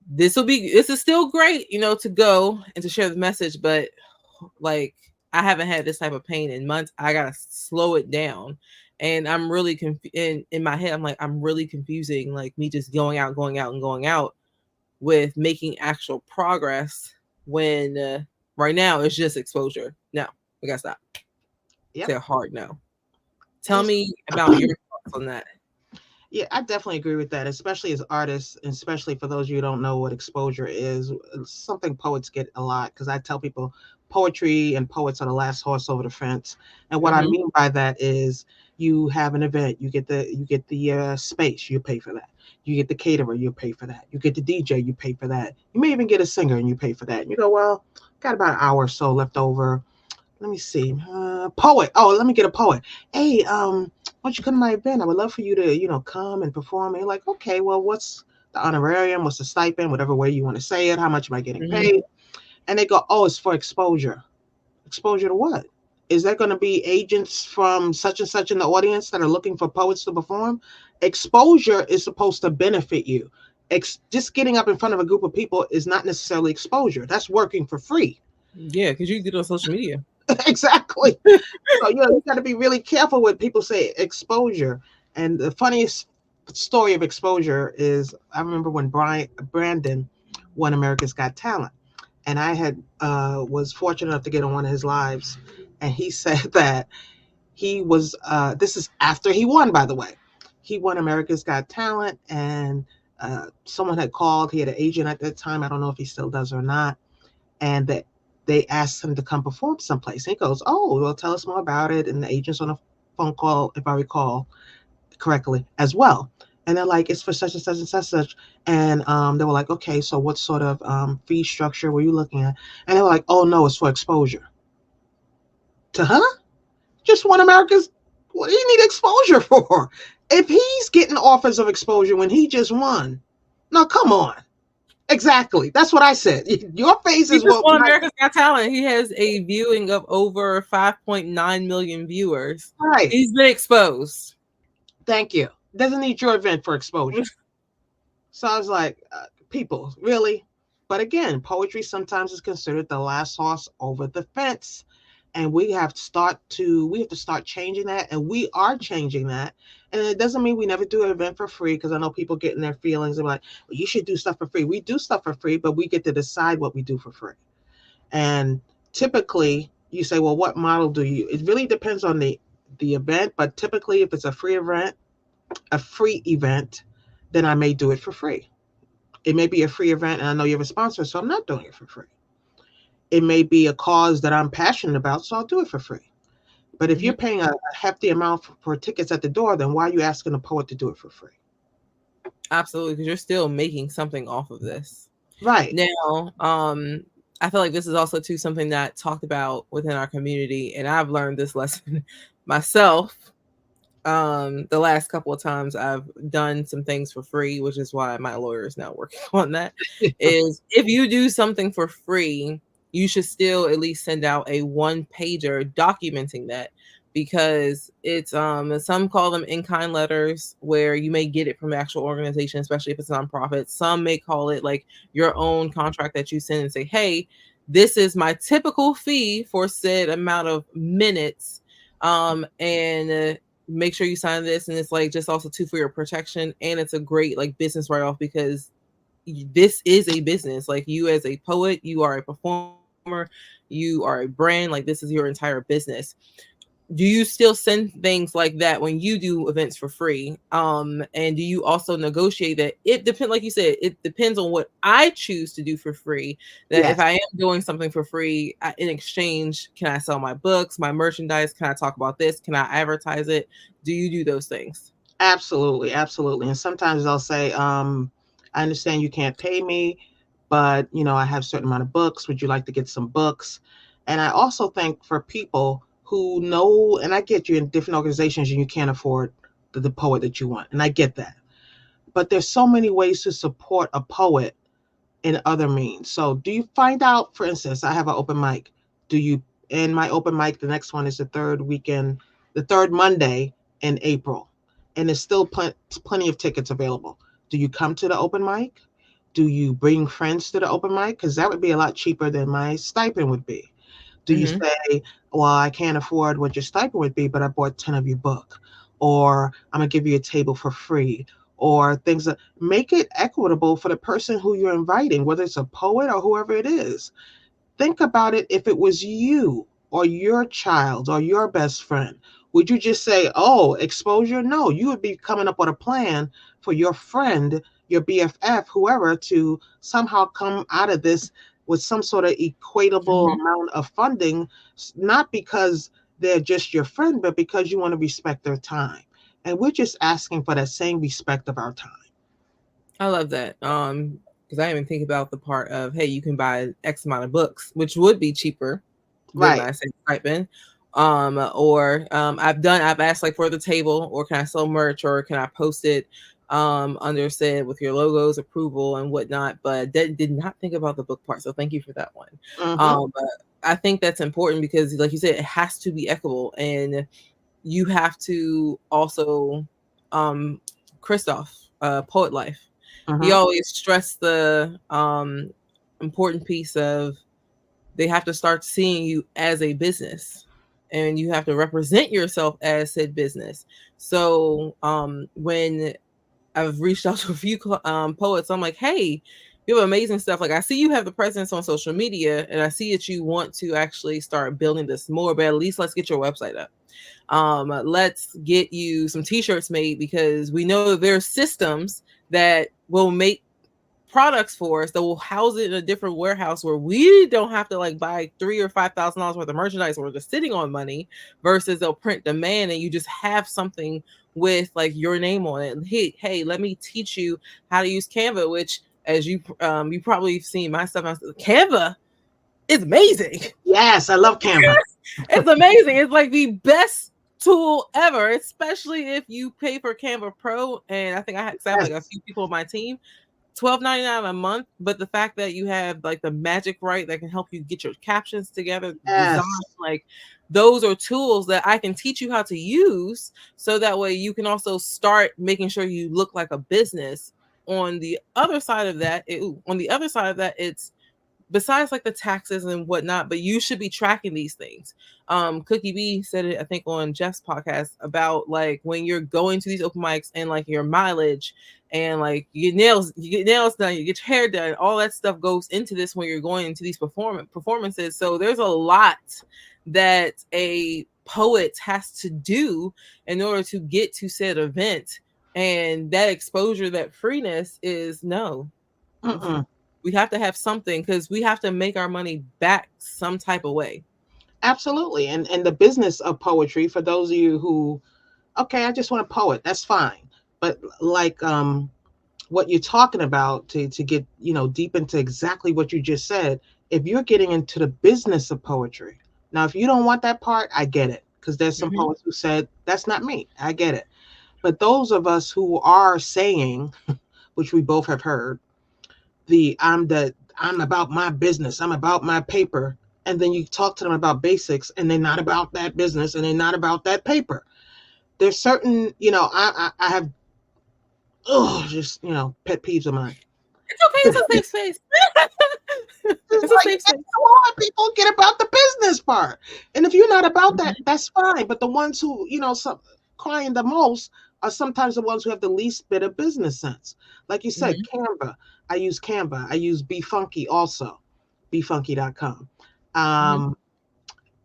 This is still great, to go and to share the message, but like I haven't had this type of pain in months. I gotta slow it down. And I'm really in my head, I'm like, I'm really confusing like me just going out and going out with making actual progress when right now it's just exposure. No, we gotta stop. Yep. Say a hard no. Tell me about your thoughts on that. Yeah, I definitely agree with that, especially as artists, and especially for those of you who don't know what exposure is. It's something poets get a lot, because I tell people poetry and poets are the last horse over the fence. And what I mean by that is, you have an event, you get the space, you pay for that. You get the caterer, you pay for that. You get the DJ, you pay for that. You may even get a singer, and you pay for that. And you go, well, got about an hour or so left over. Let me see. Poet. Oh, let me get a poet. Hey, why don't you come to my event? I would love for you to, come and perform. And you're like, okay, well, what's the honorarium? What's the stipend? Whatever way you want to say it. How much am I getting paid? And they go, oh, it's for exposure. Exposure to what? Is there going to be agents from such and such in the audience that are looking for poets to perform? Exposure is supposed to benefit you. Just getting up in front of a group of people is not necessarily exposure. That's working for free. Yeah, because you get on social media. Exactly. So, you got to be really careful when people say exposure. And the funniest story of exposure is, I remember when Brandon won America's Got Talent, and I had was fortunate enough to get on one of his lives, and he said that he was. This is after he won, by the way. He won America's Got Talent, and someone had called. He had an agent at that time. I don't know if he still does or not, and that they asked him to come perform someplace. And he goes, oh, well, tell us more about it. And the agent's on a phone call, if I recall correctly, as well. And they're like, it's for such and such and such and such. And they were like, okay, so what sort of fee structure were you looking at? And they were like, oh, no, it's for exposure. Just won America's, what do you need exposure for? If he's getting offers of exposure when he just won, now come on. Exactly. That's what I said. Your face is what. On America's Got Talent, he has a viewing of over 5.9 million viewers. Right. He's been exposed. Thank you. Doesn't need your event for exposure. So I was like, people, really? But again, poetry sometimes is considered the last horse over the fence. And we have to start changing that. And we are changing that. And it doesn't mean we never do an event for free, because I know people get in their feelings and like, well, you should do stuff for free. We do stuff for free, but we get to decide what we do for free. And typically you say, well, what model do you? It really depends on the event, but typically if it's a free event, then I may do it for free. It may be a free event and I know you have a sponsor, so I'm not doing it for free. It may be a cause that I'm passionate about, so I'll do it for free. But if you're paying a hefty amount for tickets at the door, then why are you asking a poet to do it for free? Absolutely, because you're still making something off of this. Right. Now, I feel like this is also too something that talked about within our community, and I've learned this lesson myself. The last couple of times I've done some things for free, which is why my lawyer is now working on that, is if you do something for free, you should still at least send out a 1-pager documenting that, because it's some call them in-kind letters, where you may get it from the actual organization, especially if it's a nonprofit. Some may call it like your own contract that you send and say, hey, this is my typical fee for said amount of minutes, and make sure you sign this. And it's like just also too for your protection, and it's a great like business write-off, because this is a business. Like, you as a poet, you are a performer, you are a brand, like this is your entire business. do you still send things like that when you do events for free? And do you also negotiate that? It depends, like you said, it depends on what I choose to do for free. That if Yes. I am doing something for free, in exchange, can I sell my books, my merchandise? Can I talk about this? Can I advertise it? Do you do those things? Absolutely, absolutely. And sometimes they'll say, I understand you can't pay me, but I have a certain amount of books. Would you like to get some books? And I also think for people who know, and I get you in different organizations and you can't afford the poet that you want, and I get that. But there's so many ways to support a poet in other means. So do you find out, for instance, I have an open mic. Do you, in my open mic, the next one is the third weekend, the third Monday in April, and there's still plenty of tickets available. Do you come to the open mic? Do you bring friends to the open mic? Because that would be a lot cheaper than my stipend would be. Do you Mm-hmm. say, well, I can't afford what your stipend would be, but I bought 10 of your book, or I'm going to give you a table for free, or things that make it equitable for the person who you're inviting, whether it's a poet or whoever it is. Think about it. If it was you or your child or your best friend, would you just say, oh, exposure? No, you would be coming up with a plan for your friend, your BFF, whoever, to somehow come out of this with some sort of equatable Mm-hmm. amount of funding, not because they're just your friend, but because you want to respect their time. And we're just asking for that same respect of our time. I love that. Because I even think about the part of, hey, you can buy X amount of books, which would be cheaper than Right. my same stipend. Or I've asked like for the table, or can I sell merch, or can I post it under said with your logos, approval, and whatnot. But that did not think about the book part. So thank you for that one. Mm-hmm. But I think that's important because, like you said, it has to be equitable, and you have to also, um, Christoph, Poet Life. He Mm-hmm. always stressed the important piece of they have to start seeing you as a business, and you have to represent yourself as said business. So when I've reached out to a few poets, I'm like, hey, you have amazing stuff. Like, I see you have the presence on social media, and I see that you want to actually start building this more, but at least let's get your website up. Let's get you some t-shirts made, because we know there's systems that will make products for us that will house it in a different warehouse where we don't have to like buy $3,000 or $5,000 worth of merchandise, or just sitting on money, versus they'll print demand and you just have something with like your name on it. And hey, let me teach you how to use Canva, which, as you probably seen my stuff. Canva is amazing. Yes, I love Canva. It's amazing. It's like the best tool ever, especially if you pay for Canva Pro. And I think I have like a Yes. few people on my team. $12.99 a month, but the fact that you have like the magic right that can help you get your captions together, design, Yes. like those are tools that I can teach you how to use, so that way you can also start making sure you look like a business. On the other side of that, it's besides like the taxes and whatnot, but you should be tracking these things. Cookie B said it, I think, on Jeff's podcast about like when you're going to these open mics and like your mileage, and like you get nails done, you get your hair done, all that stuff goes into this when you're going into these performances. So there's a lot that a poet has to do in order to get to said event, and that exposure, that freeness is no. Mm-mm. We have to have something, because we have to make our money back some type of way. Absolutely. And the business of poetry, for those of you who, okay, I just want a poet, that's fine. But like what you're talking about, to get, deep into exactly what you just said, if you're getting into the business of poetry. Now, if you don't want that part, I get it. Because there's some Mhm. poets who said, that's not me. I get it. But those of us who are saying, which we both have heard, I'm about my business, I'm about my paper, and then you talk to them about basics and they're not about that business and they're not about that paper. There's certain, I have just pet peeves of mine. It's okay. It's a safe space. It's It's a like, safe space. come on, people, get about the business part. And if you're not about that, Mhm. that's fine. But the ones who, crying the most are sometimes the ones who have the least bit of business sense. Like you said, Mhm. Canva. I use Canva. I use Be Funky also, befunky.com. Mhm.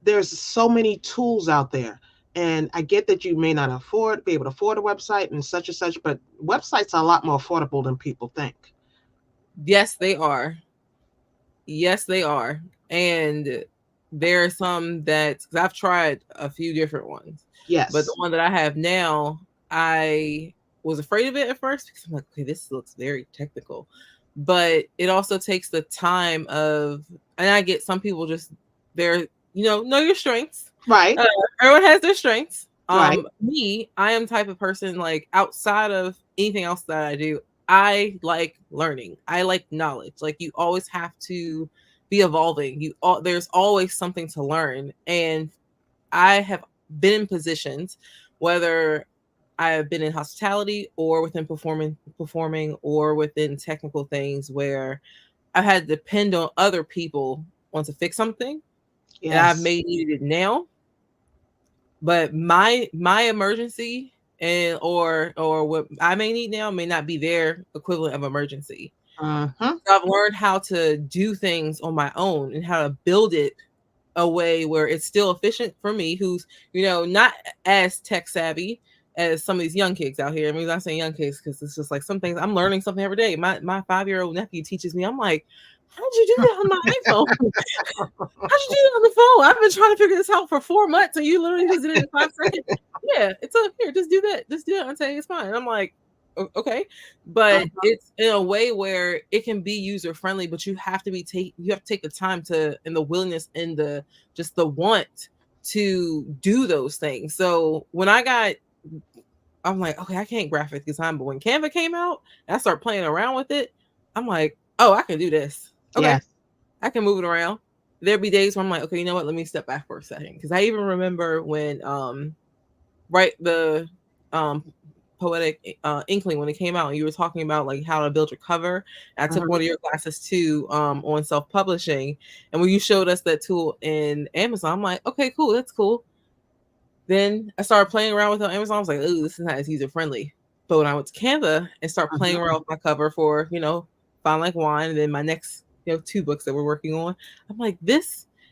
There's so many tools out there. And I get that you may not be able to afford a website and such, but websites are a lot more affordable than people think. Yes, they are. Yes, they are. And there are some that, because I've tried a few different ones, but the Yes. one that I have now, I was afraid of it at first because I'm like, okay, this looks very technical. But it also takes the time of, and I get some people just, they're, know your strengths. Right. Everyone has their strengths. Right. Me, I am the type of person, like, outside of anything else that I do, I like learning. I like knowledge. Like, you always have to be evolving. There's always something to learn. And I have been in positions, whether I have been in hospitality or within performing or within technical things, where I had to depend on other people want to fix something, and I've Yes. may needed it now. But my emergency or what I may need now may not be their equivalent of emergency. Uh-huh. So I've learned how to do things on my own and how to build it a way where it's still efficient for me, who's, not as tech savvy as some of these young kids out here. I mean, I'm not saying young kids because it's just like some things I'm learning something every day. My 5-year-old nephew teaches me. I'm like, how'd you do that on my iPhone? How'd you do that on the phone? I've been trying to figure this out for 4 months, and you literally just did it in 5 seconds. Yeah, it's up here. Just do that. Just do it. I'll tell you, it's fine. I'm like, okay, but Uh-huh. it's in a way where it can be user friendly, but you have to take the time to, and the willingness and the just the want to do those things. So when I'm like, okay, I can't graphic design, but when Canva came out and I start playing around with it, I'm like, oh, I can do this. Okay, Yes. I can move it around. There'd be days where I'm like, okay, you know what? Let me step back for a second. Because I even remember when right the poetic inkling, when it came out, and you were talking about like how to build your cover. I took Uh-huh. one of your classes too on self-publishing, and when you showed us that tool in Amazon, I'm like, okay, cool, that's cool. Then I started playing around with it on Amazon. I was like, oh, this is not as user friendly. But when I went to Canva and start playing Uh-huh. around with my cover for, Fine Like Wine, and then my next, 2 books that we're working on, I'm like,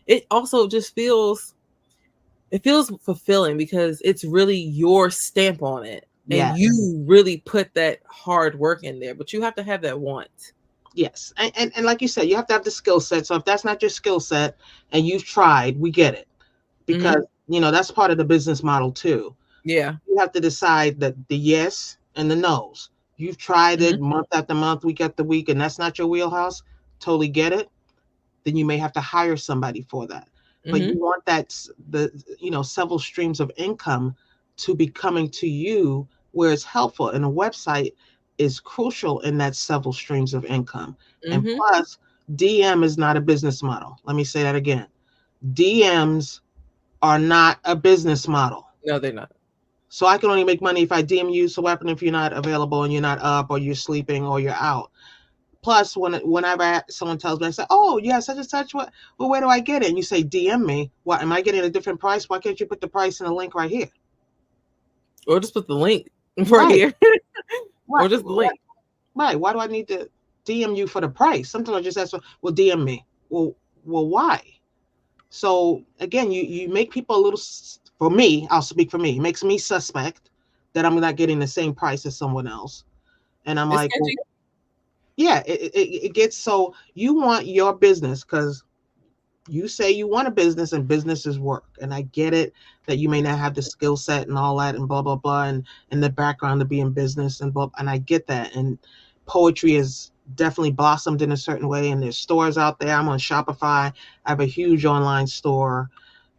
it also just feels fulfilling because it's really your stamp on it. And Yes. you really put that hard work in there, but you have to have that want. Yes. And like you said, you have to have the skill set. So if that's not your skill set and you've tried, we get it. Hmm. Because, that's part of the business model too. Yeah. You have to decide the yes and the no's. You've tried Hmm. it month after month, week after week, and that's not your wheelhouse. Totally get it. Then you may have to hire somebody for that. But Hmm. you want several streams of income to be coming to you where it's helpful. And a website is crucial in that several streams of income. And Hmm. plus, DM is not a business model. Let me say that again. DMs are not a business model. No, they're not. So I can only make money if I DM you. So what happens if you're not available and you're not up or you're sleeping or you're out? Plus, whenever someone tells me, I say, "Oh, yeah, such and such. What? Well, where do I get it?" And you say, "DM me." What? Am I getting a different price? Why can't you put the price in the link right here? Or just put the link right Right. here. Or Right. just the link. Right. Why do I need to DM you for the price? Sometimes I just ask, "Well, DM me." Well, why? So again, you make people a little. For me, I'll speak for me. It makes me suspect that I'm not getting the same price as someone else, and I'm It's like, well, sketchy. yeah, it gets so you want your business because you say you want a business and business is work. And I get it that you may not have the skill set and all that and blah, blah, blah, and the background to be in business and blah. And I get that. And poetry is definitely blossomed in a certain way. And there's stores out there. I'm on Shopify. I have a huge online store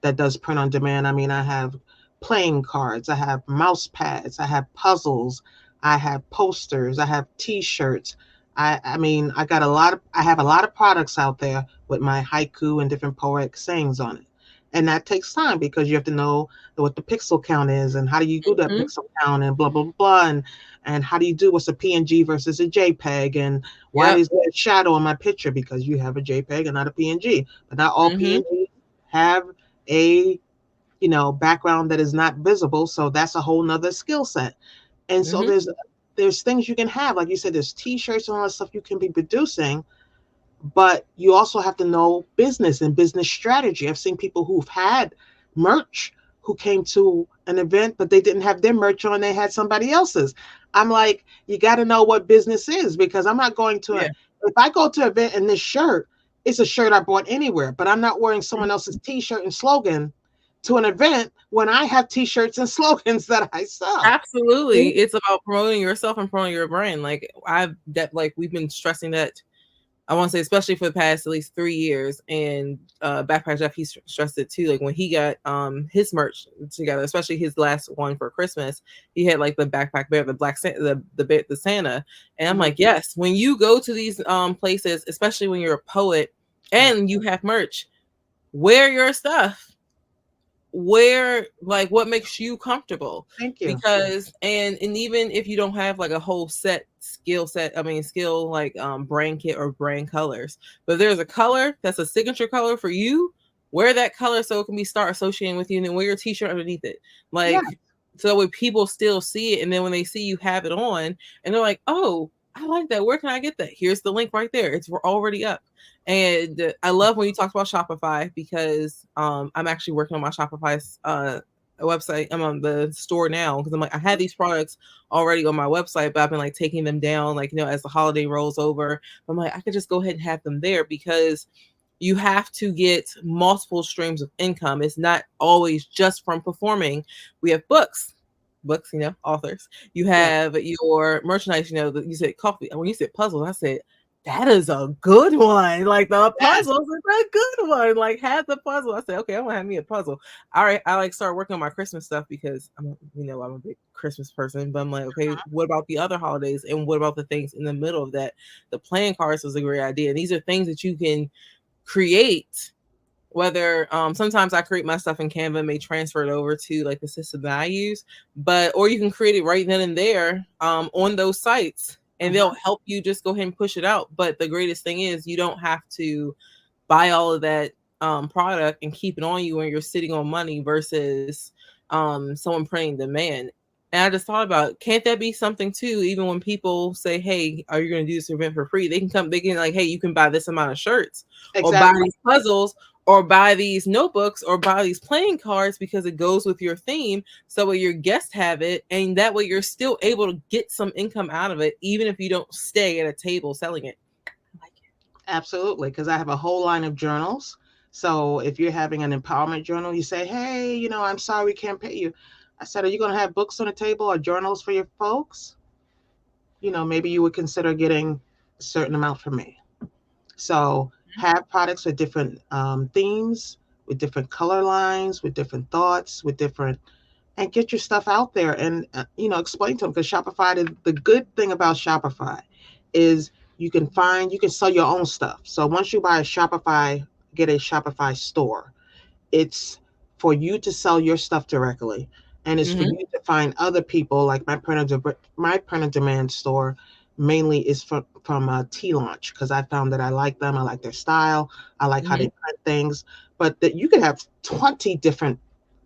that does print on demand. I mean, I have playing cards, I have mouse pads, I have puzzles, I have posters, I have t-shirts. I mean, I have a lot of products out there with my haiku and different poetic sayings on it. And that takes time because you have to know what the pixel count is and how do you do that Mhm. pixel count and blah, blah, blah. And how do you do what's a PNG versus a JPEG? And why Yep. is there a shadow in my picture? Because you have a JPEG and not a PNG. But not all Mhm. PNGs have a background that is not visible. So that's a whole nother skill set. And so Mhm. there's things you can have. Like you said, there's t-shirts and all that stuff you can be producing, but you also have to know business and business strategy. I've seen people who've had merch who came to an event, but they didn't have their merch on. They had somebody else's. I'm like, you got to know what business is, because I'm not going to, Yeah. if I go to an event and this shirt, it's a shirt I bought anywhere, but I'm not wearing someone else's t-shirt and slogan to an event when I have t-shirts and slogans that I sell. Absolutely. It's about promoting yourself and promoting your brand. Like we've been stressing that, I want to say, especially for the past at least 3 years. And Backpack Jeff, he stressed it too. Like when he got his merch together, especially his last one for Christmas, he had like the backpack bear, the black Santa, the Santa. And I'm like, yes, when you go to these places, especially when you're a poet and you have merch, wear your stuff. Wear like what makes you comfortable. Thank you. Because and even if you don't have like a whole skill like brand kit or brand colors, but there's a color that's a signature color for you, wear that color so it can be start associating with you, and then wear your t-shirt underneath it, like so when people still see it, and then when they see you have it on and they're like, oh, I like that, where can I get that? Here's the link right there, it's already up. And I love when you talk about Shopify, because I'm actually working on my Shopify website. I'm on the store now, because I'm like, I had these products already on my website, but I've been like taking them down, like, as the holiday rolls over. I'm like, I could just go ahead and have them there, because you have to get multiple streams of income. It's not always just from performing. We have books, authors. You have your merchandise, you said coffee. And when you said puzzles, I said, that is a good one. Like the puzzles is a good one. Like have the puzzle. I said, okay, I'm gonna have me a puzzle. All right, I like start working on my Christmas stuff, because I'm a big Christmas person. But I'm like, okay, what about the other holidays, and what about the things in the middle of that? The playing cards was a great idea. And these are things that you can create. Whether sometimes I create my stuff in Canva and may transfer it over to like the system that I use, or you can create it right then and there on those sites, and they'll help you just go ahead and push it out. But the greatest thing is you don't have to buy all of that product and keep it on you when you're sitting on money, versus someone printing demand. And I just thought about, can't that be something too? Even when people say, hey, are you going to do this event for free? They can like, hey, you can buy this amount of shirts, or buy these puzzles, or buy these notebooks, or buy these playing cards, because it goes with your theme. So your guests have it, and that way you're still able to get some income out of it, even if you don't stay at a table selling it. I like it. Absolutely, because I have a whole line of journals. So if you're having an empowerment journal, you say, hey, I'm sorry we can't pay you. I said, are you going to have books on the table or journals for your folks? Maybe you would consider getting a certain amount from me. So have products with different themes, with different color lines, with different thoughts, and get your stuff out there, and explain to them. Because Shopify, the good thing about Shopify is you can sell your own stuff. So once you buy get a Shopify store, it's for you to sell your stuff directly, and it's for you to find other people. Like my print on demand store mainly is from Tea Launch, because I found that I like them. I like their style. I like how they print things. But that you could have 20 different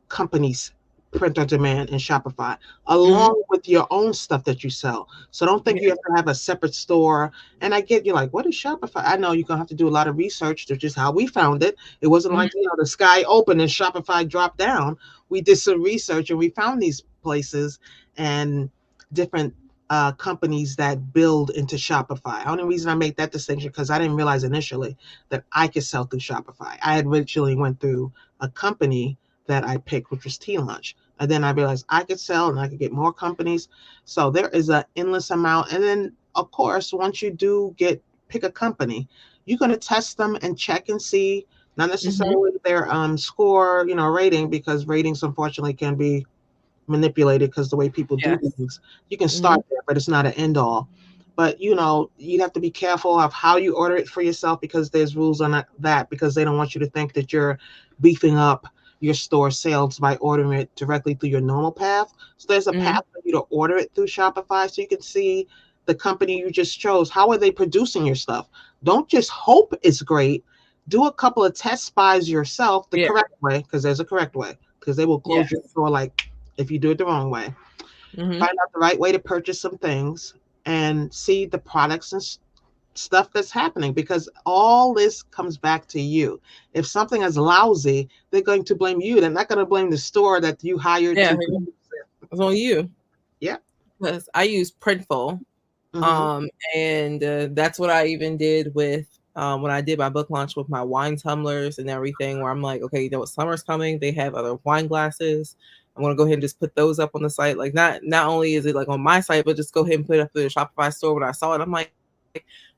companies print on demand in Shopify, along with your own stuff that you sell. So don't think you have to have a separate store. And I get, you're like, what is Shopify? I know you're going to have to do a lot of research, which is how we found it. It wasn't like, the sky opened and Shopify dropped down. We did some research and we found these places and different companies that build into Shopify. The only reason I make that distinction, because I didn't realize initially that I could sell through Shopify. I had originally went through a company that I picked, which was Tea Launch. And then I realized I could sell and I could get more companies. So there is an endless amount. And then, of course, once you do pick a company, you're going to test them and check and see, not necessarily their score, rating, because ratings, unfortunately, can be manipulated because the way people do things. You can start there, but it's not an end all. But, you have to be careful of how you order it for yourself, because there's rules on that, because they don't want you to think that you're beefing up your store sales by ordering it directly through your normal path. So there's a path for you to order it through Shopify, so you can see the company you just chose. How are they producing your stuff? Don't just hope it's great. Do a couple of test buys yourself the correct way, because there's a correct way, because they will close your store like if you do it the wrong way. Find out the right way to purchase some things and see the products stuff that's happening, because all this comes back to you. If something is lousy, they're going to blame you. They're not going to blame the store that you hired Yeah, to produce it. it's on you. Yeah. Because I use Printful. Mm-hmm. And that's what I even did with when I did my book launch with my wine tumblers and everything, where I'm like, okay, you know what, summer's coming. They have other wine glasses. I'm gonna go ahead and just put those up on the site. Like not only is it like on my site, but just go ahead and put it up to the Shopify store. When I saw it, I'm like,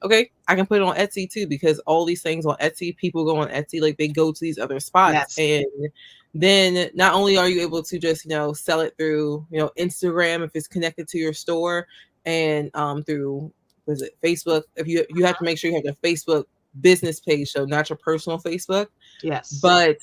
okay, I can put it on Etsy too, because all these things on Etsy, people go on Etsy, like they go to these other spots. Yes. And then not only are you able to just, sell it through, Instagram if it's connected to your store, and through, was it Facebook? If you have to make sure you have the Facebook business page, so not your personal Facebook. Yes. But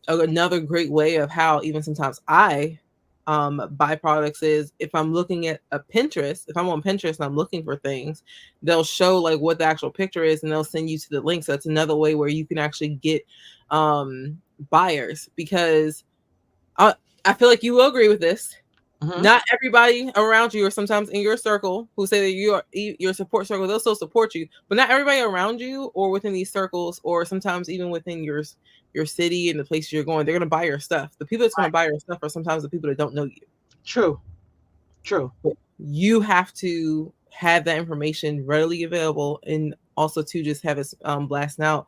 another great way of how even sometimes I buy products is if I'm looking at a Pinterest, if I'm on Pinterest and I'm looking for things, they'll show like what the actual picture is and they'll send you to the link. So that's another way where you can actually get buyers, because I feel like you will agree with this. Mm-hmm. Not everybody around you, or sometimes in your circle, who say that you are your support circle, they'll still support you, but not everybody around you or within these circles, or sometimes even within your city and the places you're going, they're going to buy your stuff. The people that's going to buy your stuff are sometimes the people that don't know you. True. True. You have to have that information readily available, and also to just have it blasting out.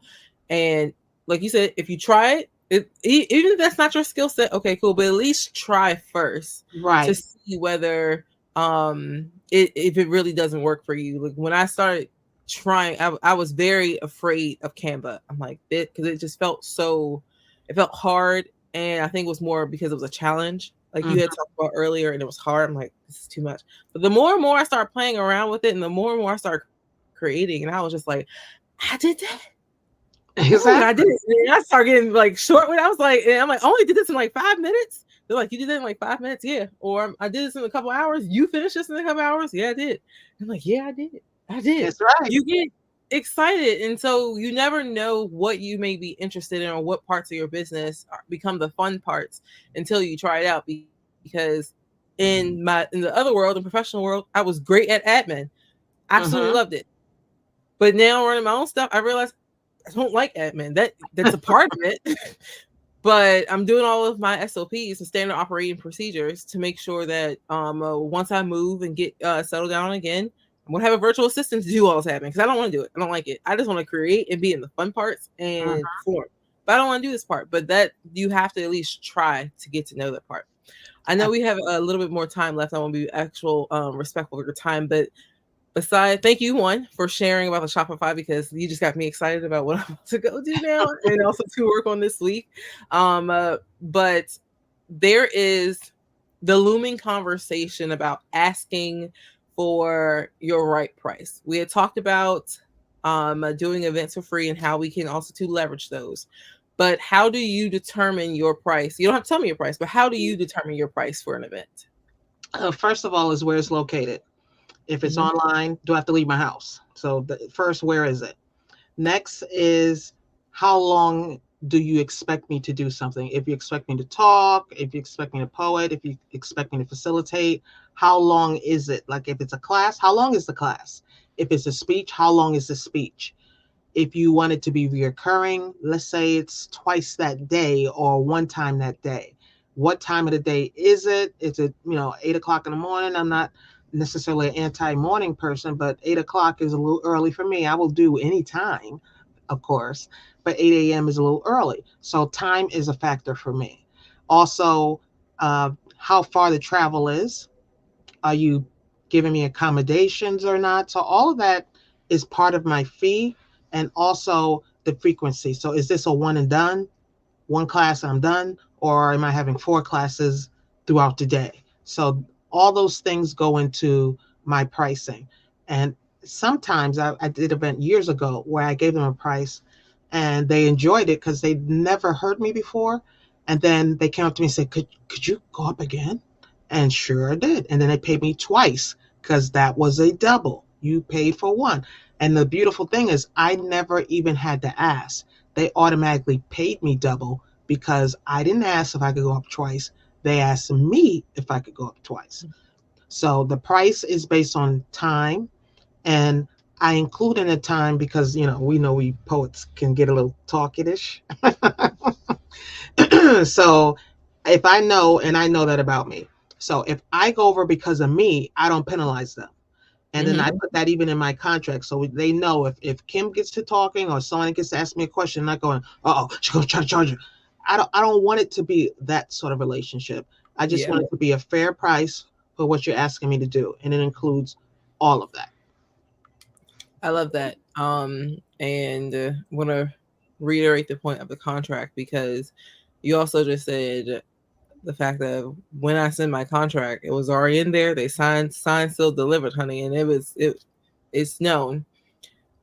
And like you said, if you try it, even if that's not your skill set, okay, cool, but at least try first, Right. to see whether if it really doesn't work for you. Like when I started trying, I was very afraid of Canva. I'm like, because it just felt hard, and I think it was more because it was a challenge, like you had talked about earlier, and it was hard. I'm like, this is too much. But the more and more I started playing around with it, and the more and more I started creating, and I was just like, I did that. Exactly. I did it. And I started getting like short when I was like, and I'm like, I only did this in like 5 minutes. They're like, you did that in like 5 minutes? Yeah. Or I did this in a couple hours. You finished this in a couple hours? Yeah, I did. I'm like, yeah, I did. I did. That's right. You get excited. And so you never know what you may be interested in, or what parts of your business become the fun parts until you try it out. Because in the other world, in professional world, I was great at admin. Absolutely loved it. But now running my own stuff, I realized I don't like admin. That's a part of it. But I'm doing all of my SOPs and standard operating procedures to make sure that once I move and get settled down again, I'm gonna have a virtual assistant to do all this admin, because I don't want to do it. I don't like it. I just want to create and be in the fun parts and perform. But I don't want to do this part. But that you have to at least try to get to know that part. I know we have a little bit more time left. I want to be respectful of your time, but besides, thank you, one, for sharing about the Shopify, because you just got me excited about what I'm about to go do now, and also to work on this week. But there is the looming conversation about asking for your right price. We had talked about doing events for free and how we can also to leverage those. But how do you determine your price? You don't have to tell me your price, but how do you determine your price for an event? First of all, is where it's located. If it's online, do I have to leave my house? So first, where is it? Next is, how long do you expect me to do something? If you expect me to talk, if you expect me to poet, if you expect me to facilitate, how long is it? Like if it's a class, how long is the class? If it's a speech, how long is the speech? If you want it to be reoccurring, let's say it's twice that day or one time that day. What time of the day is it? Is it, 8 o'clock in the morning? I'm not necessarily an anti-morning person, but 8 o'clock is a little early for me. I will do any time, of course, but 8 a.m. is a little early. So time is a factor for me. Also, how far the travel is. Are you giving me accommodations or not? So all of that is part of my fee, and also the frequency. So is this a one and done? One class I'm done, or am I having 4 classes throughout the day? So all those things go into my pricing. And sometimes I did an event years ago where I gave them a price and they enjoyed it because they'd never heard me before. And then they came up to me and said, could you go up again? And sure I did. And then they paid me twice because that was a double. You paid for one. And the beautiful thing is I never even had to ask. They automatically paid me double because I didn't ask if I could go up twice. They asked me if I could go up twice. So the price is based on time and I include in the time because we know we poets can get a little talkatish. So if I know, and I know that about me, so if I go over because of me, I don't penalize them. And then I Mm-hmm. put that even in my contract so they know if Kim gets to talking or someone gets to ask me a question, I'm not going, oh, she's gonna try to charge you. I don't want it to be that sort of relationship. I just Yeah, want it to be a fair price for what you're asking me to do. And it includes all of that. I love that. And want to reiterate the point of the contract because you also just said the fact that when I send my contract, it was already in there. They signed, sealed, delivered, honey, and it's known.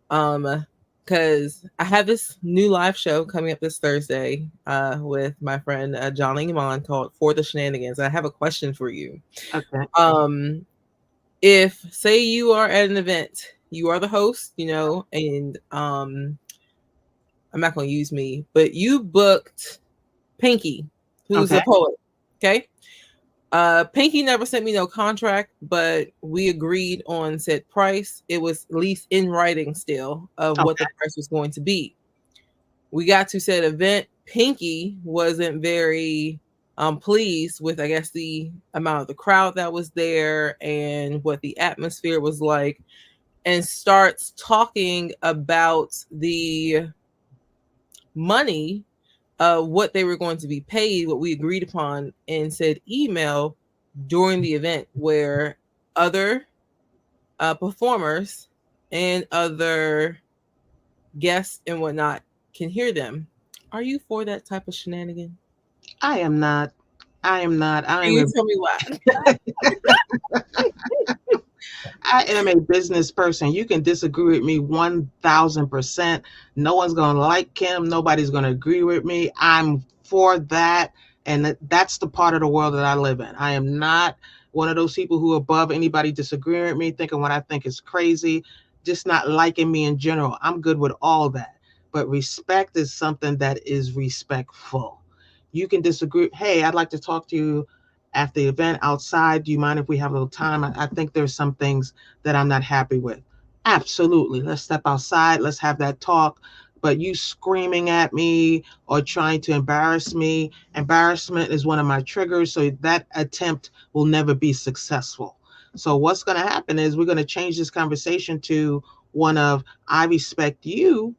Because I have this new live show coming up this Thursday, with my friend Johnny Iman called For the Shenanigans. I have a question for you. Okay. Um, if say you are at an event, you are the host, and I'm not going to use me, but you booked Pinky, who's a Okay. poet. Okay. Pinky never sent me no contract, but we agreed on said price. It was at least in writing still of what Okay. the price was going to be. We got to said event. Pinky wasn't very pleased with, I guess, the amount of the crowd that was there and what the atmosphere was like, and starts talking about the money, what they were going to be paid, what we agreed upon in said email during the event, where other performers and other guests and whatnot can hear them. Are you for that type of shenanigan? I am not. I am not. Can you tell me why? I am a business person. You can disagree with me 1000%. No one's going to like Kim. Nobody's going to agree with me. I'm for that. And that's the part of the world that I live in. I am not one of those people who are above anybody disagreeing with me, thinking what I think is crazy, just not liking me in general. I'm good with all that. But respect is something that is respectful. You can disagree. Hey, I'd like to talk to you after the event outside. Do you mind if we have a little time? I think there's some things that I'm not happy with. Absolutely. Let's step outside. Let's have that talk. But you screaming at me or trying to embarrass me, embarrassment is one of my triggers. So that attempt will never be successful. So what's going to happen is we're going to change this conversation to one of, I respect you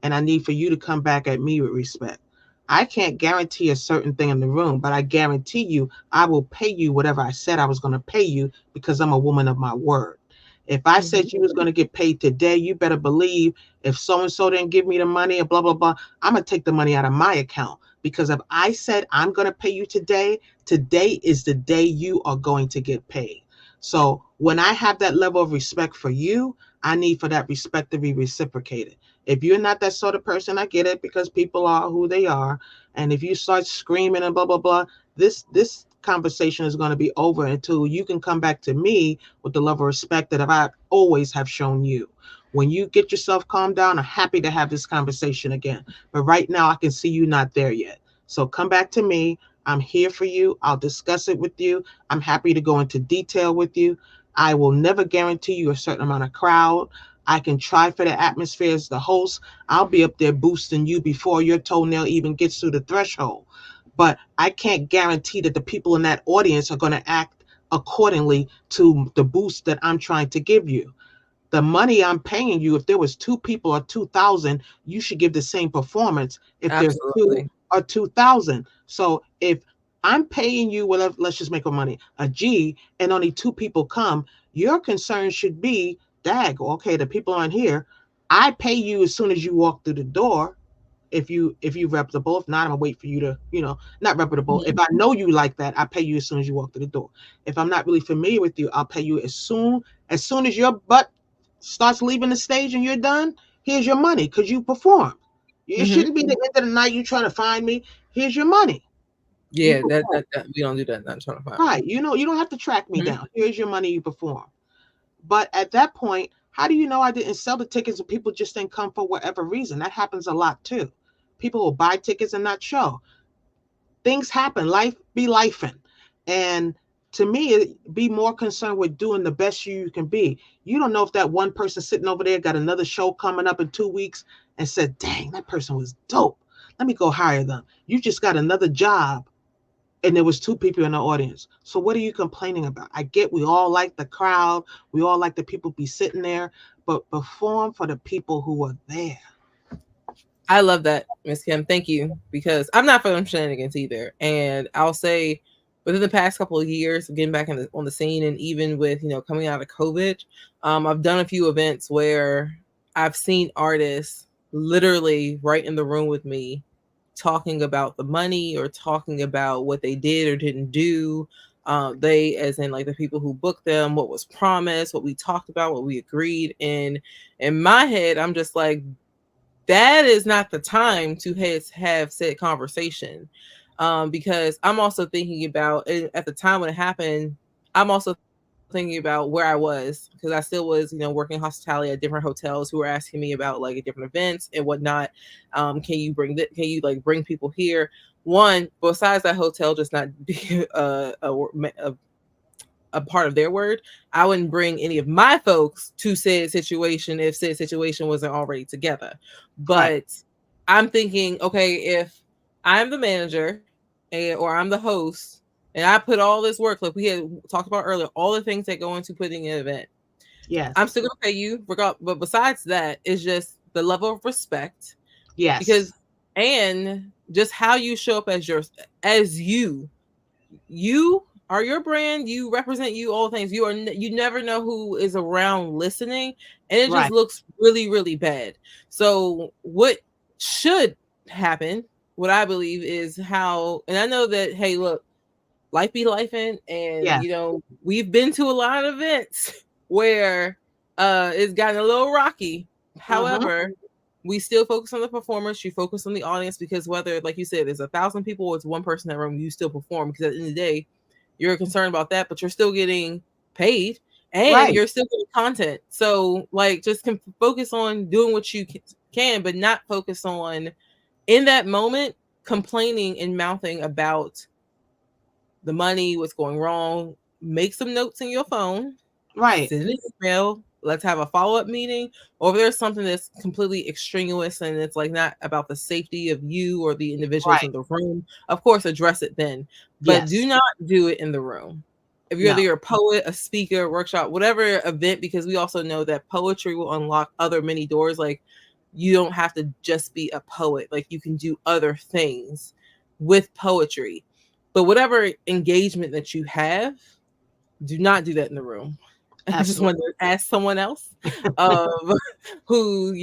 and I need for you to come back at me with respect. I can't guarantee a certain thing in the room, but I guarantee you I will pay you whatever I said I was going to pay you because I'm a woman of my word. If I said you was going to get paid today, you better believe if so and so didn't give me the money and blah blah blah, I'm going to take the money out of my account because if I said I'm going to pay you today, today is the day you are going to get paid. So when I have that level of respect for you, I need for that respect to be reciprocated. If you're not that sort of person, I get it because people are who they are. And if you start screaming and blah blah blah, this conversation is going to be over until you can come back to me with the level of respect that I always have shown you. When you get yourself calmed down, I'm happy to have this conversation again. But right now, I can see you not there yet. So come back to me. I'm here for you. I'll discuss it with you. I'm happy to go into detail with you. I will never guarantee you a certain amount of crowd. I can try for the atmosphere as the host. I'll be up there boosting you before your toenail even gets through the threshold. But I can't guarantee that the people in that audience are going to act accordingly to the boost that I'm trying to give you. The money I'm paying you, if there was two people or 2,000, you should give the same performance if there's two Absolutely. or 2,000. So if I'm paying you, well, let's just make a money, a G, and only two people come, your concern should be, dag, okay, the people aren't here. I pay you as soon as you walk through the door if you reputable. If not, I'm gonna wait for you to, not reputable. If Mhm. I know you like that, I pay you as soon as you walk through the door. If I'm not really familiar with you, I'll pay you as soon as your butt starts leaving the stage and you're done. Here's your money because you performed. It Mhm. shouldn't be the end of the night you trying to find me. Here's your money. You Yeah, perform. that we don't do that. Not trying to find me. Right. You don't have to track me Mhm. down. Here's your money. You perform. But at that point, how do you know I didn't sell the tickets and people just didn't come for whatever reason? That happens a lot too. People will buy tickets and not show. Things happen. Life be lifing. And To me, be more concerned with doing the best you can be. You don't know if that one person sitting over there got another show coming up in 2 weeks and said, dang, that person was dope. Let me go hire them. You just got another job and there was two people in the audience. So what are you complaining about? I get we all like the crowd. We all like the people be sitting there, but perform for the people who are there. I love that, Miss Kim. Thank you, because I'm not for them shenanigans either. And I'll say, within the past couple of years, getting back on the scene, and even with coming out of COVID, I've done a few events where I've seen artists literally right in the room with me, talking about the money or talking about what they did or didn't do. They, as in like the people who booked them, what was promised, what we talked about, what we agreed. And in my head, I'm just like, that is not the time to have said conversation, because I'm also thinking about at the time when it happened. I'm also thinking about where I was, because I still was working hospitality at different hotels who were asking me about like different events and whatnot. Can you bring that? Can you like bring people here? One, besides that hotel just not be a part of their word, I wouldn't bring any of my folks to said situation if said situation wasn't already together. Right. But I'm thinking, okay, if I'm the manager or I'm the host and I put all this work, like we had talked about earlier, all the things that go into putting an event, I'm Yes. still gonna pay you. But besides that, it's just the level of respect, Yes. because and just how you show up as you are your brand, you represent you, all things. You never know who is around listening, and it just Right. looks really really bad. So what should happen, what I believe, is how, and I know that, hey, look, life be life and Yes. we've been to a lot of events where it's gotten a little rocky. Mm-hmm. However, we still focus on the performance, you focus on the audience, because whether, like you said, there's 1,000 people or it's one person in that room, you still perform, because at the end of the day you're concerned about that, but you're still getting paid and Right. you're still getting content. So like just focus on doing what you can, but not focus on in that moment complaining and mouthing about the money, what's going wrong. Make some notes in your phone, Right. send an email, let's have a follow-up meeting. Or if there's something that's completely extraneous and it's like not about the safety of you or the individuals Right. in the room, of course address it then, but do Yes. not do it in the room. If you're No. either a poet, a speaker, workshop, whatever event, because we also know that poetry will unlock other many doors. Like, you don't have to just be a poet, like you can do other things with poetry. But whatever engagement that you have, do not do that in the room. I just Absolutely. wanted to ask someone else, um, who,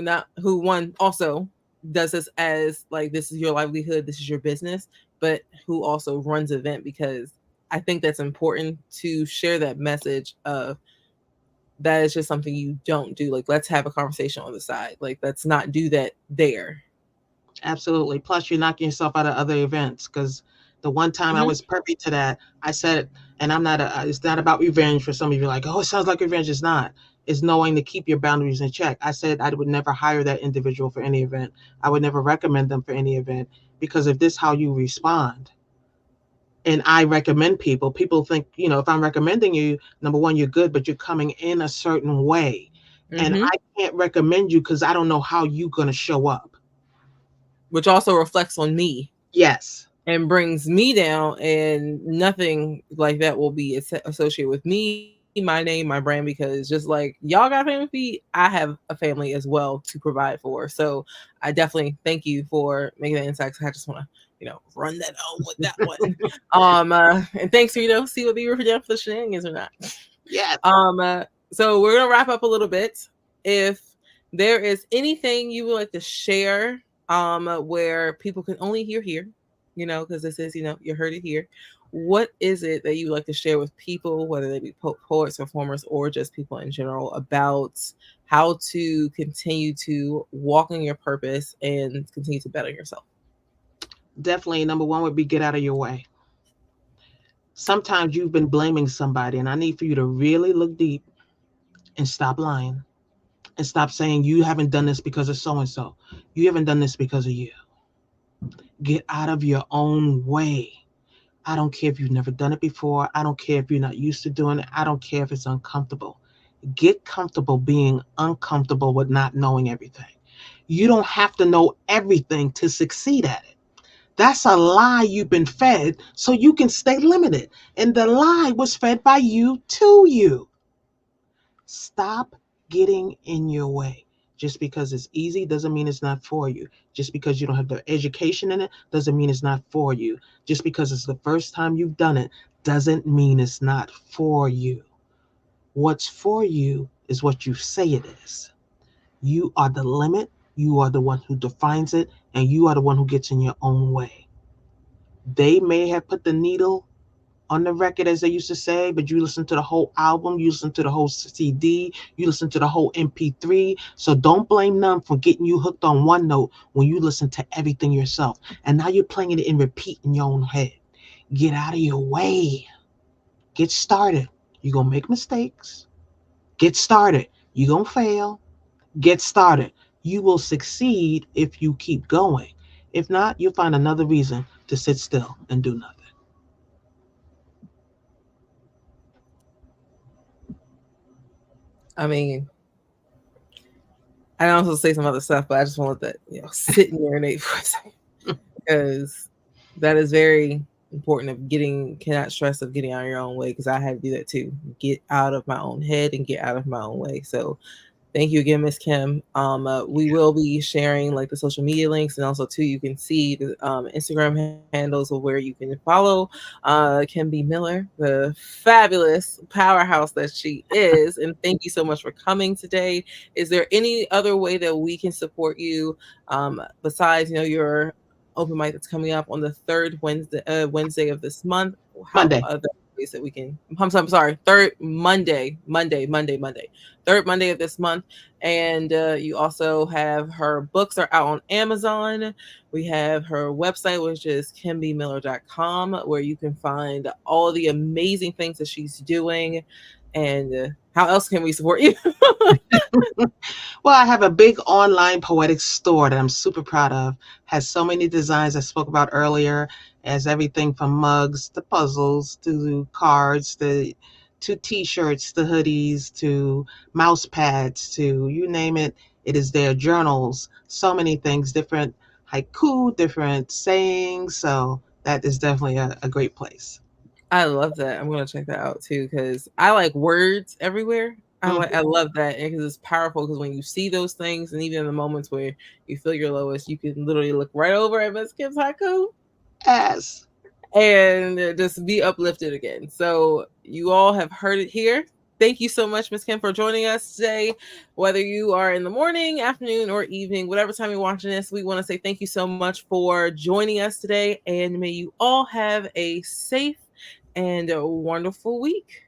not who one also does this as like, this is your livelihood, this is your business, but who also runs an event, because I think that's important to share that message of that is just something you don't do. Like, let's have a conversation on the side. Like, let's not do that there. Absolutely. Plus, you're knocking yourself out of other events because the one time I Mhm. was privy to that, I said, and I'm not it's not about revenge for some of you. Like, oh, it sounds like revenge. It's not. It's knowing to keep your boundaries in check. I said I would never hire that individual for any event. I would never recommend them for any event because if this is how you respond, and I recommend people, people think, if I'm recommending you, number one, you're good, but you're coming in a certain way. And Mhm. I can't recommend you because I don't know how you're going to show up. Which also reflects on me Yes. and brings me down, and nothing like that will be associated with me, my name, my brand, because just like y'all got family feet, I have a family as well to provide for. So I definitely thank you for making that insight. I just want to run that out with that one. And thanks for see what you were down for the shenanigans or not. Yes. So we're gonna wrap up a little bit. If there is anything you would like to share, where people can only hear here, because this is, you heard it here. What is it that you would like to share with people, whether they be poets, performers, or just people in general, about how to continue to walk in your purpose and continue to better yourself? Definitely, number one would be get out of your way. Sometimes you've been blaming somebody, and I need for you to really look deep and stop lying and stop saying you haven't done this because of so and so. You haven't done this because of you. Get out of your own way. I don't care if you've never done it before. I don't care if you're not used to doing it. I don't care if it's uncomfortable. Get comfortable being uncomfortable with not knowing everything. You don't have to know everything to succeed at it. That's a lie you've been fed so you can stay limited. And the lie was fed by you to you. Stop getting in your way. Just because it's easy doesn't mean it's not for you. Just because you don't have the education in it doesn't mean it's not for you. Just because it's the first time you've done it doesn't mean it's not for you. What's for you is what you say it is. You are the limit. You are the one who defines it, and you are the one who gets in your own way. They may have put the needle on the record, as they used to say, but you listen to the whole album, you listen to the whole CD, you listen to the whole MP3. So don't blame them for getting you hooked on one note when you listen to everything yourself. And now you're playing it in repeat in your own head. Get out of your way. Get started. You're going to make mistakes. Get started. You're going to fail. Get started. You will succeed if you keep going. If not, you'll find another reason to sit still and do nothing. I mean, I can also say some other stuff, but I just want that, sit and marinate for a second, because that is very important of cannot stress of getting out of your own way, because I had to do that too. Get out of my own head and get out of my own way. So thank you again, Miss Kim. We will be sharing like the social media links, and also too, you can see the Instagram handles of where you can follow Kim B. Miller, the fabulous powerhouse that she is. And thank you so much for coming today. Is there any other way that we can support you besides, your open mic that's coming up on the third Wednesday of this month? How Monday. other ways that we can? I'm sorry, third Monday, third Monday of this month. And you also have her books are out on Amazon. We have her website, which is kimbmiller.com, where you can find all the amazing things that she's doing. And how else can we support you? Well, I have a big online poetic store that I'm super proud of. Has so many designs I spoke about earlier, as everything from mugs to puzzles to cards to t-shirts to hoodies to mouse pads to you name it. It is there. Journals, so many things, different haiku, different sayings. So that is definitely a great place. I love that. I'm gonna check that out too, because I like words everywhere. I Mhm. love that because it's powerful. Because when you see those things, and even in the moments where you feel your lowest, you can literally look right over at Miss Kim's haiku Yes. and just be uplifted again. So you all have heard it here. Thank you so much, Miss Kim, for joining us today. Whether you are in the morning, afternoon, or evening, whatever time you're watching this, we want to say thank you so much for joining us today. And may you all have a safe and a wonderful week.